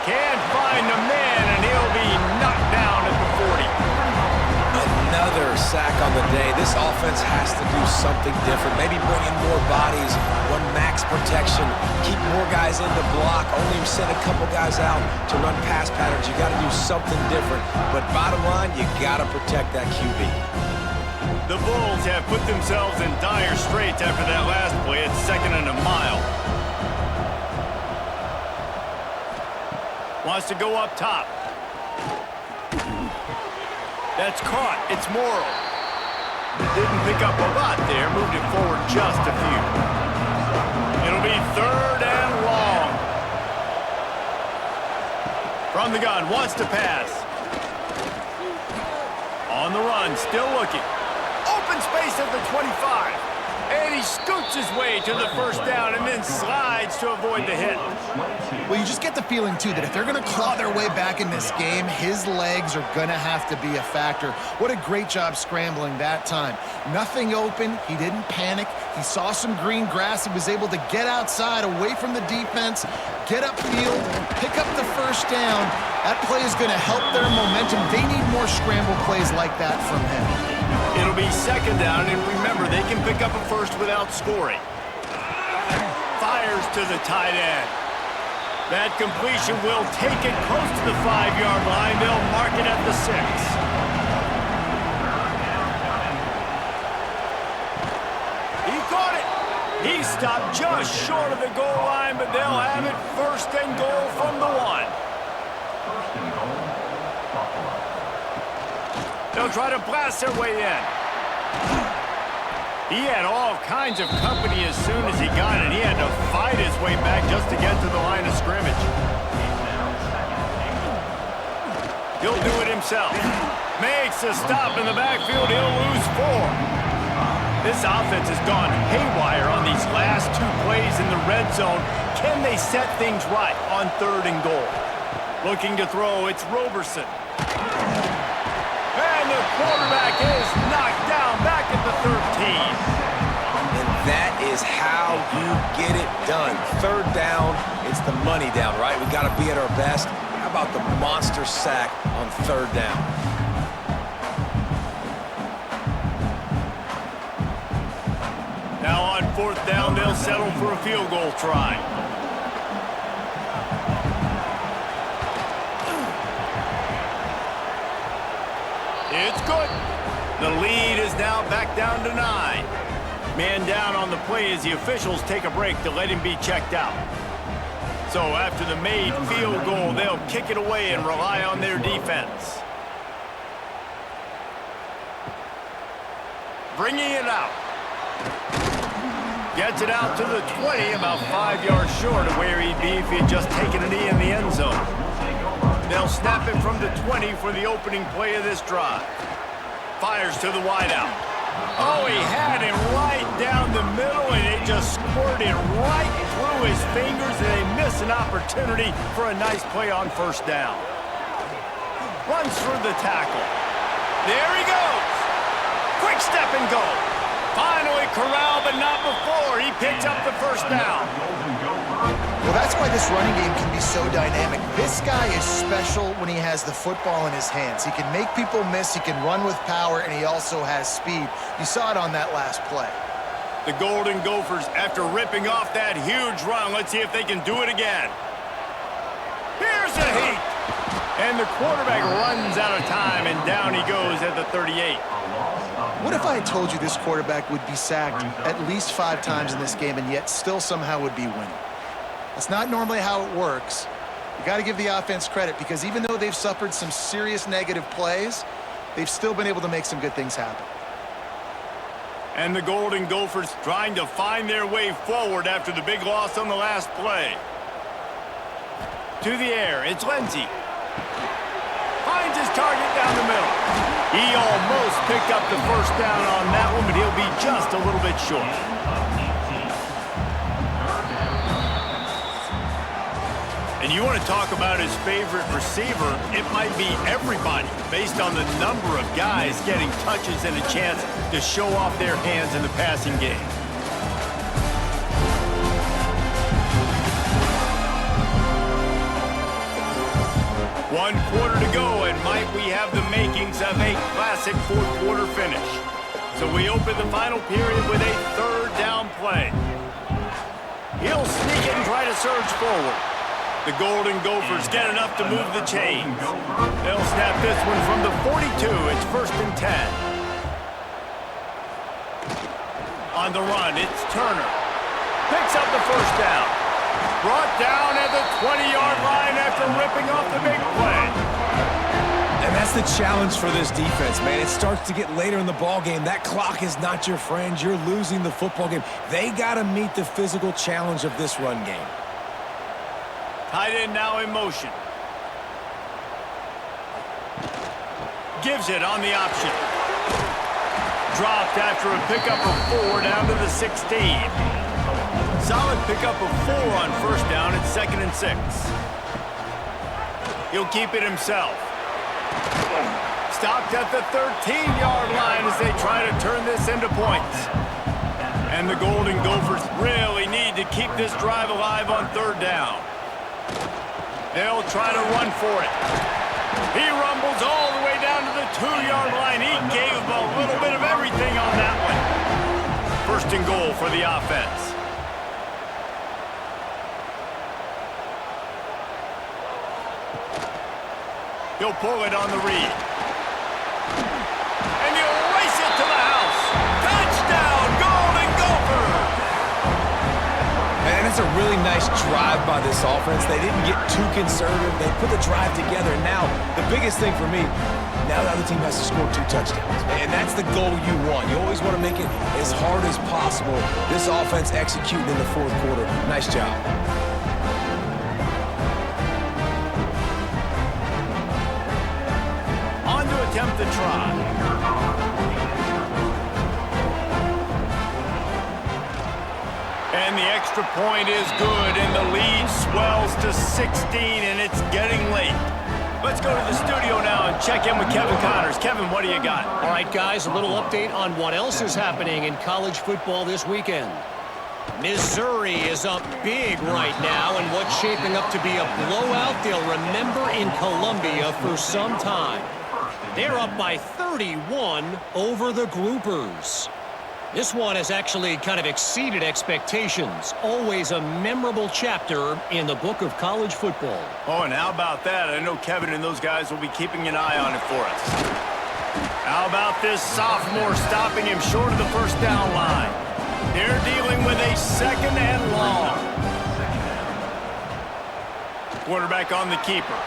Can't find the man, and he'll be knocked down at the 40. Another sack on the day. This offense has to do something different. Maybe bring in more bodies, run max protection, keep more guys in the block, only send a couple guys out to run pass patterns. You got to do something different. But bottom line, you got to protect that QB. The Bulls have put themselves in dire straits after that last play. It's 2nd and a mile. Wants to go up top. That's caught. It's Morrow. Didn't pick up a lot there. Moved it forward just a few. It'll be 3rd and long. From the gun. Wants to pass. On the run. Still looking. Open space at the 25. And he scoots his way to the 1st down and then slides to avoid the hit. Well, you just get the feeling, too, that if they're going to claw their way back in this game, his legs are going to have to be a factor. What a great job scrambling that time. Nothing open. He didn't panic. He saw some green grass. He was able to get outside, away from the defense, get upfield, pick up the 1st down. That play is going to help their momentum. They need more scramble plays like that from him. It'll be 2nd down, and remember, they can pick up a first without scoring. Fires to the tight end. That completion will take it close to the 5-yard line. They'll mark it at the 6. He caught it. He stopped just short of the goal line, but they'll have it 1st and goal from the 1. They'll try to blast their way in. He had all kinds of company as soon as he got it. He had to fight his way back just to get to the line of scrimmage. He'll do it himself. Makes a stop in the backfield. He'll lose 4. This offense has gone haywire on these last 2 plays in the red zone. Can they set things right on 3rd and goal? Looking to throw, it's Roberson. And the quarterback is knocked down back at the 13. And that is how you get it done. 3rd down, it's the money down, right? We got to be at our best. How about the monster sack on 3rd down? Now on 4th down, they'll settle for a field goal try. It's good. The lead is now back down to 9. Man down on the play as the officials take a break to let him be checked out. So after the made field goal, they'll kick it away and rely on their defense. Bringing it out. Gets it out to the 20, about 5 yards short of where he'd be if he had just taken a knee in the end zone. They'll snap it from the 20 for the opening play of this drive. Fires to the wideout. Oh, he had him right just squirted right through his fingers, and they miss an opportunity for a nice play on first down. Runs through the tackle. There he goes. Quick step and go. Finally corralled, but not before. He picks up the first down. Well, that's why this running game can be so dynamic. This guy is special when he has the football in his hands. He can make people miss, he can run with power, and he also has speed. You saw it on that last play. The Golden Gophers, after ripping off that huge run, let's see if they can do it again. Here's a heat. And the quarterback runs out of time, and down he goes at the 38. What if I had told you this quarterback would be sacked at least 5 times in this game and yet still somehow would be winning? That's not normally how it works. You got to give the offense credit because even though they've suffered some serious negative plays, they've still been able to make some good things happen. And the Golden Gophers trying to find their way forward after the big loss on the last play. To the air, it's Lindsey. Finds his target down the middle. He almost picked up the first down on that one, but he'll be just a little bit short. And you want to talk about his favorite receiver, it might be everybody based on the number of guys getting touches and a chance to show off their hands in the passing game. One quarter to go, and might we have the makings of a classic fourth quarter finish. So we open the final period with a third down play. He'll sneak it and try to surge forward. The Golden Gophers get enough to move the chains. They'll snap this one from the 42. It's 1st and 10. On the run, it's Turner. Picks up the first down. Brought down at the 20-yard line after ripping off the big play. And that's the challenge for this defense, man. It starts to get later in the ball game. That clock is not your friend. You're losing the football game. They got to meet the physical challenge of this run game. Tight end now in motion. Gives it on the option. Dropped after a pickup of 4 down to the 16. Solid pickup of 4 on first down. It's 2nd and 6. He'll keep it himself. Stopped at the 13-yard line as they try to turn this into points. And the Golden Gophers really need to keep this drive alive on 3rd down. They'll try to run for it. He rumbles all the way down to the 2-yard line. He gave a little bit of everything on that one. 1st and goal for the offense. He'll pull it on the read. And he'll race it to the house. Touchdown, Golden Gophers! And it's a really nice drive by this offense. They didn't get too conservative. They put the drive together. Now, the biggest thing for me, now the other team has to score 2 touchdowns. And that's the goal you want. You always want to make it as hard as possible. This offense executing in the 4th quarter. Nice job. On to attempt the try. And the extra point is good, and the lead swells to 16, and it's getting late. Let's go to the studio now and check in with Kevin Connors. Kevin, what do you got? All right, guys, a little update on what else is happening in college football this weekend. Missouri is up big right now in what's shaping up to be a blowout they'll remember in Columbia for some time. They're up by 31 over the Gophers. This one has actually kind of exceeded expectations. Always a memorable chapter in the book of college football. Oh, and how about that? I know Kevin and those guys will be keeping an eye on it for us. How about this sophomore stopping him short of the first down line? They're dealing with a 2nd and long. Quarterback on the keeper.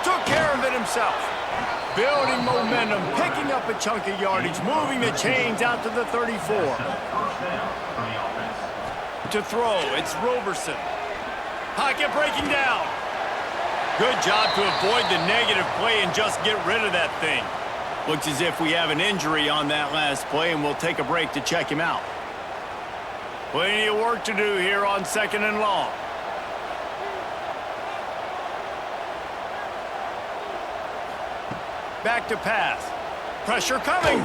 Took care of it himself. Building momentum, picking up a chunk of yardage, moving the chains out to the 34. To throw, it's Roberson. Pocket breaking down. Good job to avoid the negative play and just get rid of that thing. Looks as if we have an injury on that last play, and we'll take a break to check him out. Plenty of work to do here on 2nd and long. Back to pass. Pressure coming.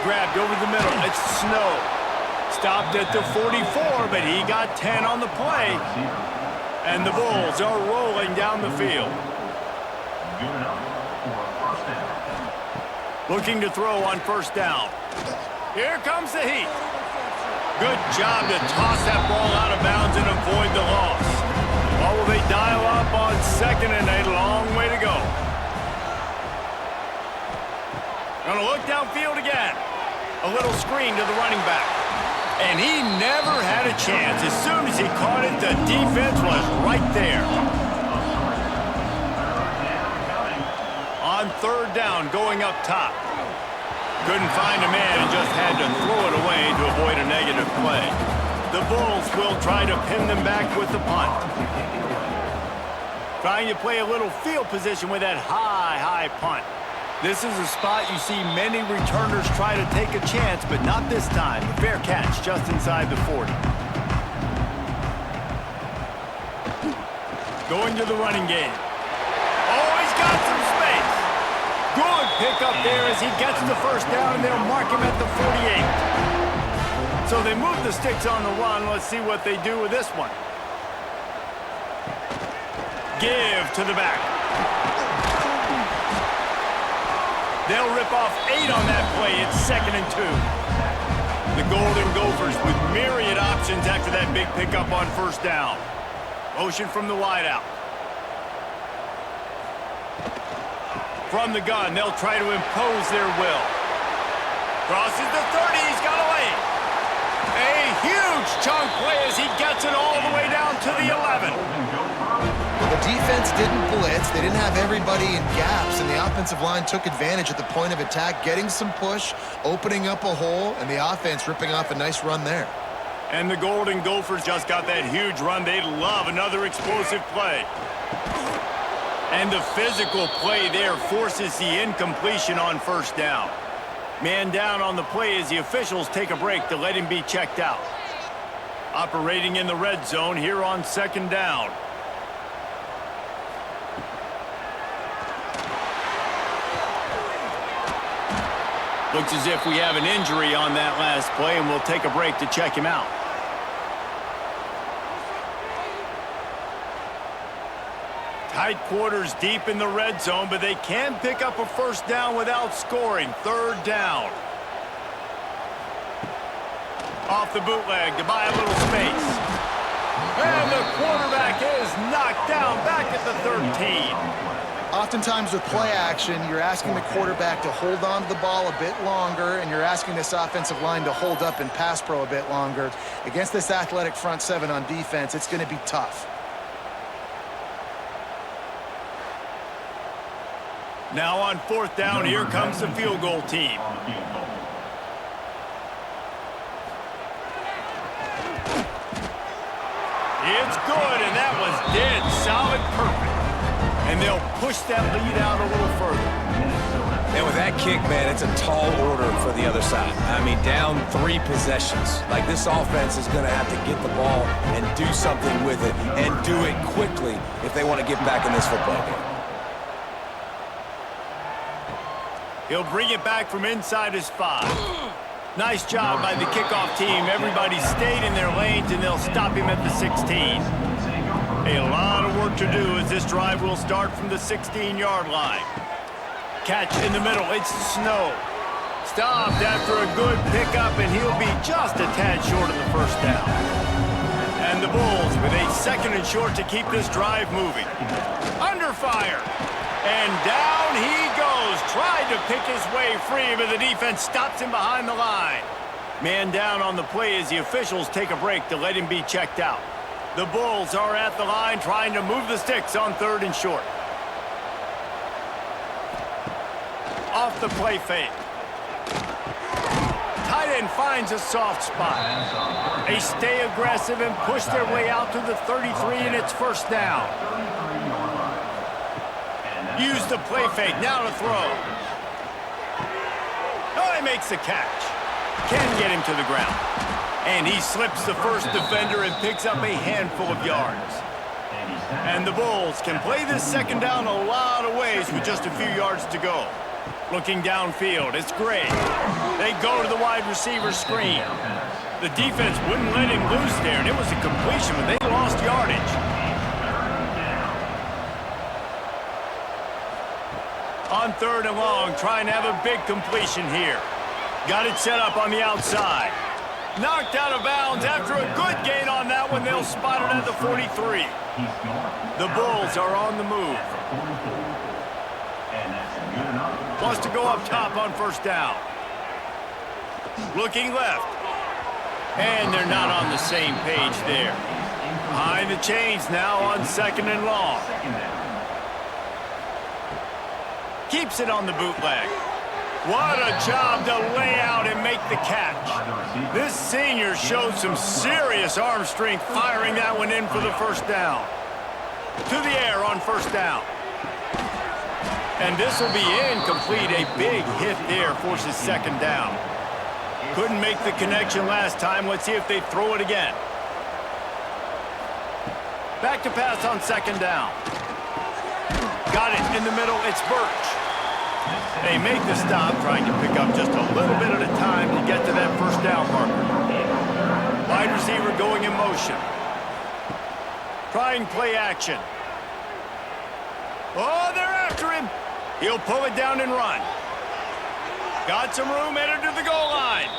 Grabbed over the middle. It's Snow. Stopped at the 44, but he got 10 on the play. And the Bulls are rolling down the field. Looking to throw on 1st down. Here comes the heat. Good job to toss that ball out of bounds and avoid the loss. Or will they dial up on 2nd and a long way to go? Gonna look downfield again. A little screen to the running back. And he never had a chance. As soon as he caught it, the defense was right there. On 3rd down, going up top. Couldn't find a man and just had to throw it away to avoid a negative play. The Bulls will try to pin them back with the punt. Trying to play a little field position with that high punt. This is a spot you see many returners try to take a chance, but not this time. A fair catch just inside the 40. Going to the running game. Oh, he's got some space. Good pickup there as he gets the 1st down, and they'll mark him at the 48. So they move the sticks on the run. Let's see what they do with this one. Give to the back. They'll rip off 8 on that play. It's 2nd and 2. The Golden Gophers with myriad options after that big pickup on 1st down. Motion from the wideout. From the gun, they'll try to impose their will. Crosses the 30. He's got away. A huge chunk play as he gets it all the way down to the 11. The defense didn't blitz. They didn't have everybody in gaps, and the offensive line took advantage at the point of attack, getting some push, opening up a hole, and the offense ripping off a nice run there. And the Golden Gophers just got that huge run. They'd love another explosive play. And the physical play there forces the incompletion on 1st down. Man down on the play as the officials take a break to let him be checked out. Operating in the red zone here on 2nd down. Looks as if we have an injury on that last play, and we'll take a break to check him out. Tight quarters deep in the red zone, but they can pick up a 1st down without scoring. 3rd down. Off the bootleg to buy a little space. And the quarterback is knocked down back at the 13. Oftentimes with play action, you're asking the quarterback to hold on to the ball a bit longer, and you're asking this offensive line to hold up in pass pro a bit longer. Against this athletic front 7 on defense, it's going to be tough. Now on 4th down, here comes the field goal team. It's good, and that was dead solid, perfect. And they'll push that lead out a little further. And with that kick, man, it's a tall order for the other side. I mean, down 3 possessions. Like, this offense is going to have to get the ball and do something with it, and do it quickly if they want to get back in this football game. He'll bring it back from inside his 5. Nice job by the kickoff team. Everybody stayed in their lanes, and they'll stop him at the 16. A lot of work to do as this drive will start from the 16-yard line. Catch in the middle. It's Snow. Stopped after a good pickup, and he'll be just a tad short of the 1st down. And the Bulls with a 2nd and short to keep this drive moving. Under fire. And down he goes. Tried to pick his way free, but the defense stops him behind the line. Man down on the play as the officials take a break to let him be checked out. The Bulls are at the line trying to move the sticks on 3rd and short. Off the play fake. Tight end finds a soft spot. They stay aggressive and push their way out to the 33, and it's 1st down. Use the play fake, now to throw. Oh, he makes the catch. Can get him to the ground. And he slips the first defender and picks up a handful of yards. And the Bulls can play this second down a lot of ways with just a few yards to go. Looking downfield, it's Gray. They go to the wide receiver screen. The defense wouldn't let him loose there, and it was a completion, but they lost yardage. On 3rd and long, trying to have a big completion here. Got it set up on the outside. Knocked out of bounds after a good gain on that one. They'll spot it at the 43. The Bulls are on the move. Wants to go up top on 1st down. Looking left. And they're not on the same page there. Behind the chains now on 2nd and long. Keeps it on the bootleg. What a job to lay out and make the catch. This senior showed some serious arm strength firing that one in for the 1st down. To the air on 1st down. And this will be incomplete. A big hit there forces 2nd down. Couldn't make the connection last time. Let's see if they throw it again. Back to pass on 2nd down. Got it in the middle. It's Birch. They make the stop, trying to pick up just a little bit at a time to get to that 1st down marker. Wide receiver going in motion. Trying play action. Oh, they're after him. He'll pull it down and run. Got some room, headed to the goal line.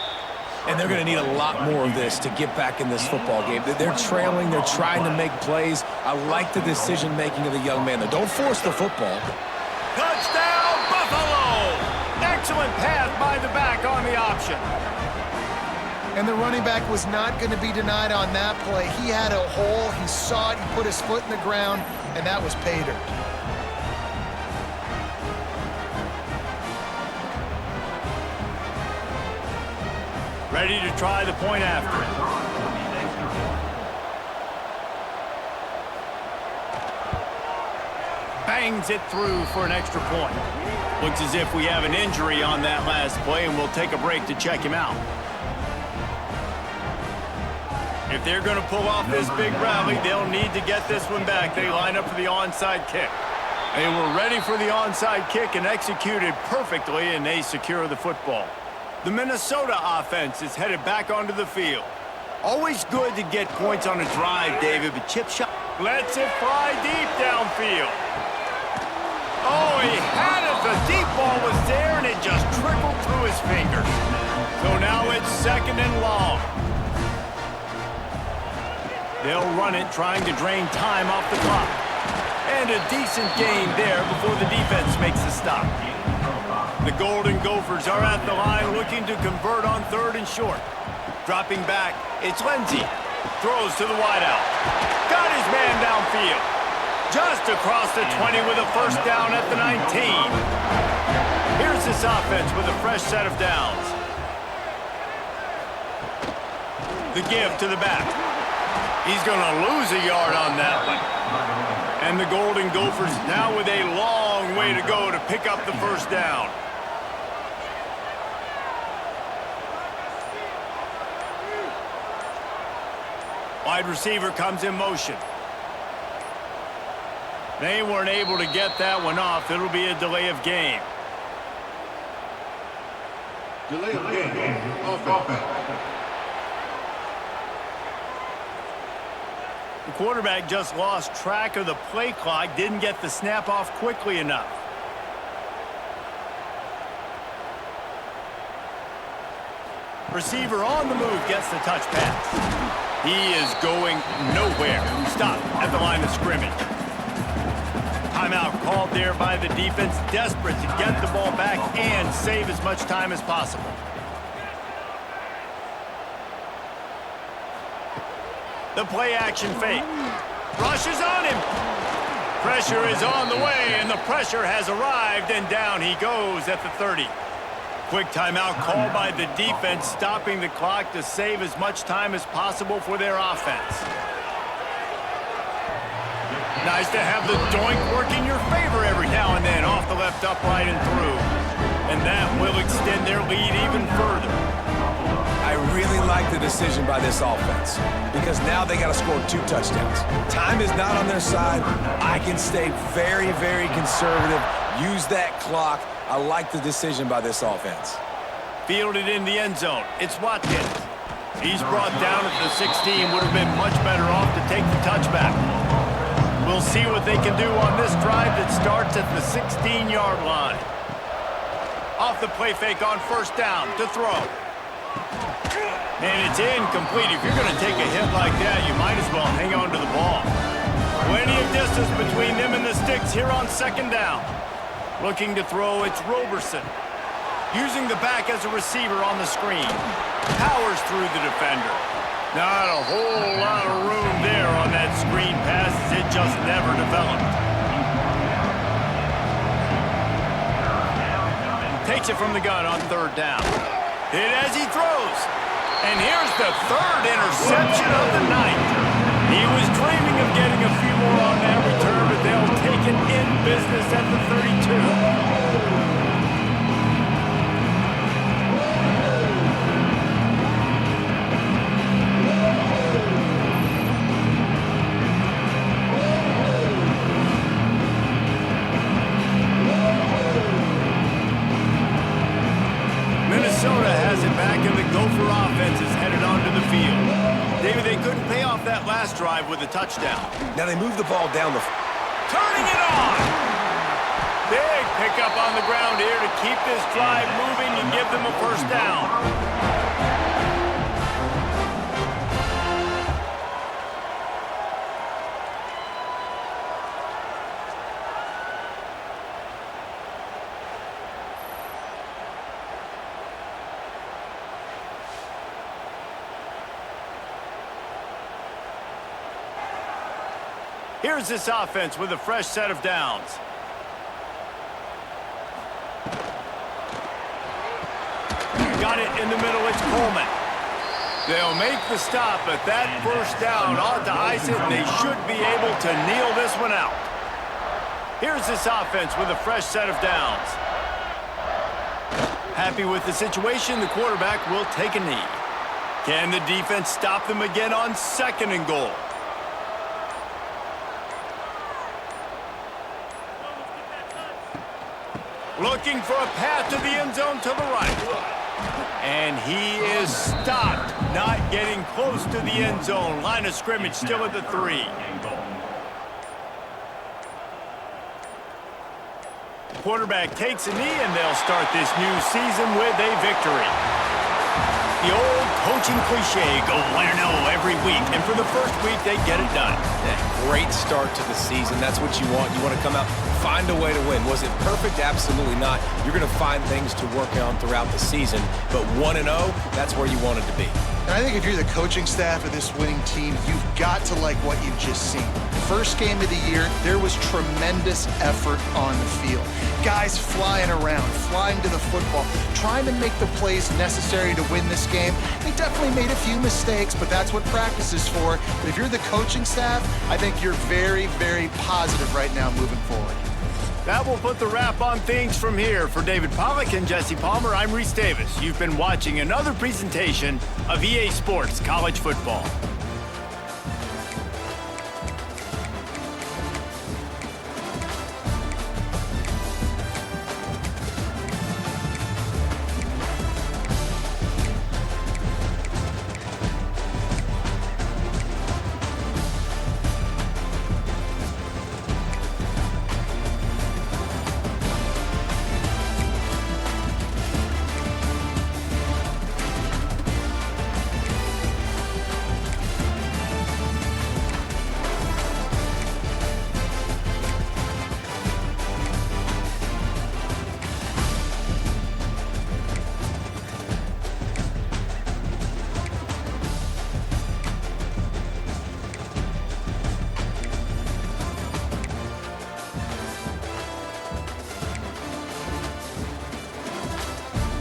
And they're going to need a lot more of this to get back in this football game. They're trailing. They're trying to make plays. I like the decision-making of the young man. Don't force the football. Touchdown, Buffalo! Excellent pass by the back on the option. And the running back was not going to be denied on that play. He had a hole. He saw it. He put his foot in the ground, and that was pay dirt. Ready to try the point after it. Bangs it through for an extra point. Looks as if we have an injury on that last play, and we'll take a break to check him out. If they're going to pull off this big rally, they'll need to get this one back. They line up for the onside kick. They were ready for the onside kick and executed perfectly, and they secure the football. The Minnesota offense is headed back onto the field. Always good to get points on a drive, David, but chip shot lets it fly deep downfield. Oh, he had it. The deep ball was there, and it just trickled through his fingers. So now it's 2nd and long. They'll run it, trying to drain time off the clock. And a decent gain there before the defense makes the stop. The Golden Gophers are at the line looking to convert on 3rd and short. Dropping back, it's Lindsey. Throws to the wideout. Got his man downfield. Just across the 20 with a 1st down at the 19. Here's this offense with a fresh set of downs. The give to the back. He's going to lose a yard on that one. And the Golden Gophers now with a long way to go to pick up the 1st down. Wide receiver comes in motion. They weren't able to get that one off. It'll be a delay of game. Delay of game. Offense. The quarterback just lost track of the play clock, didn't get the snap off quickly enough. Receiver on the move gets the touch pass. He is going nowhere. Stop at the line of scrimmage. Timeout called there by the defense, desperate to get the ball back and save as much time as possible. The play action fake. Rush is on him. Pressure is on the way, and the pressure has arrived, and down he goes at the 30. Quick timeout called by the defense, stopping the clock to save as much time as possible for their offense. Nice to have the doink work in your favor every now and then, off the left upright and through. And that will extend their lead even further. decision by this offense because now they got to score 2 touchdowns. Time is not on their side. I can stay very, very conservative. Use that clock. I like the decision by this offense. Fielded in the end zone. It's Watkins. He's brought down at the 16. Would have been much better off to take the touchback. We'll see what they can do on this drive that starts at the 16-yard line. Off the play fake on first down to throw. And it's incomplete. If you're going to take a hit like that, you might as well hang on to the ball. Plenty of distance between them and the sticks here on second down. Looking to throw, it's Roberson. Using the back as a receiver on the screen. Powers through the defender. Not a whole lot of room there on that screen pass as it just never developed. Takes it from the gun on third down. Hit as he throws. And here's the third interception of the night. He was dreaming of getting a few more on that return, but they'll take it in business at the 32. Minnesota has it back, and the Gopher offense is headed onto the field. David, they couldn't pay off that last drive with a touchdown. Now they move the ball down the... Turning it on! Big pickup on the ground here to keep this drive moving and give them a first down. Here's this offense with a fresh set of downs. Got it in the middle, it's Coleman. They'll make the stop, but that first down ought to ice it, and they should be able to kneel this one out. Here's this offense with a fresh set of downs. Happy with the situation, the quarterback will take a knee. Can the defense stop them again on second and goal? Looking for a path to the end zone to the right. And he is stopped, not getting close to the end zone. Line of scrimmage still at the 3. Quarterback takes a knee, and they'll start this new season with a victory. The old coaching cliche, go 1-0 every week. And for the first week, they get it done. Yeah, great start to the season. That's what you want. You want to come out, find a way to win. Was it perfect? Absolutely not. You're going to find things to work on throughout the season. But 1-0, that's where you want it to be. And I think if you're the coaching staff of this winning team, you've got to like what you've just seen. First game of the year, there was tremendous effort on the field. Guys flying around, flying to the football, trying to make the plays necessary to win this game. They definitely made a few mistakes, but that's what practice is for. But if you're the coaching staff, I think you're very, very positive right now moving forward. That will put the wrap on things from here. For David Pollack and Jesse Palmer, I'm Reese Davis. You've been watching another presentation of EA Sports College Football.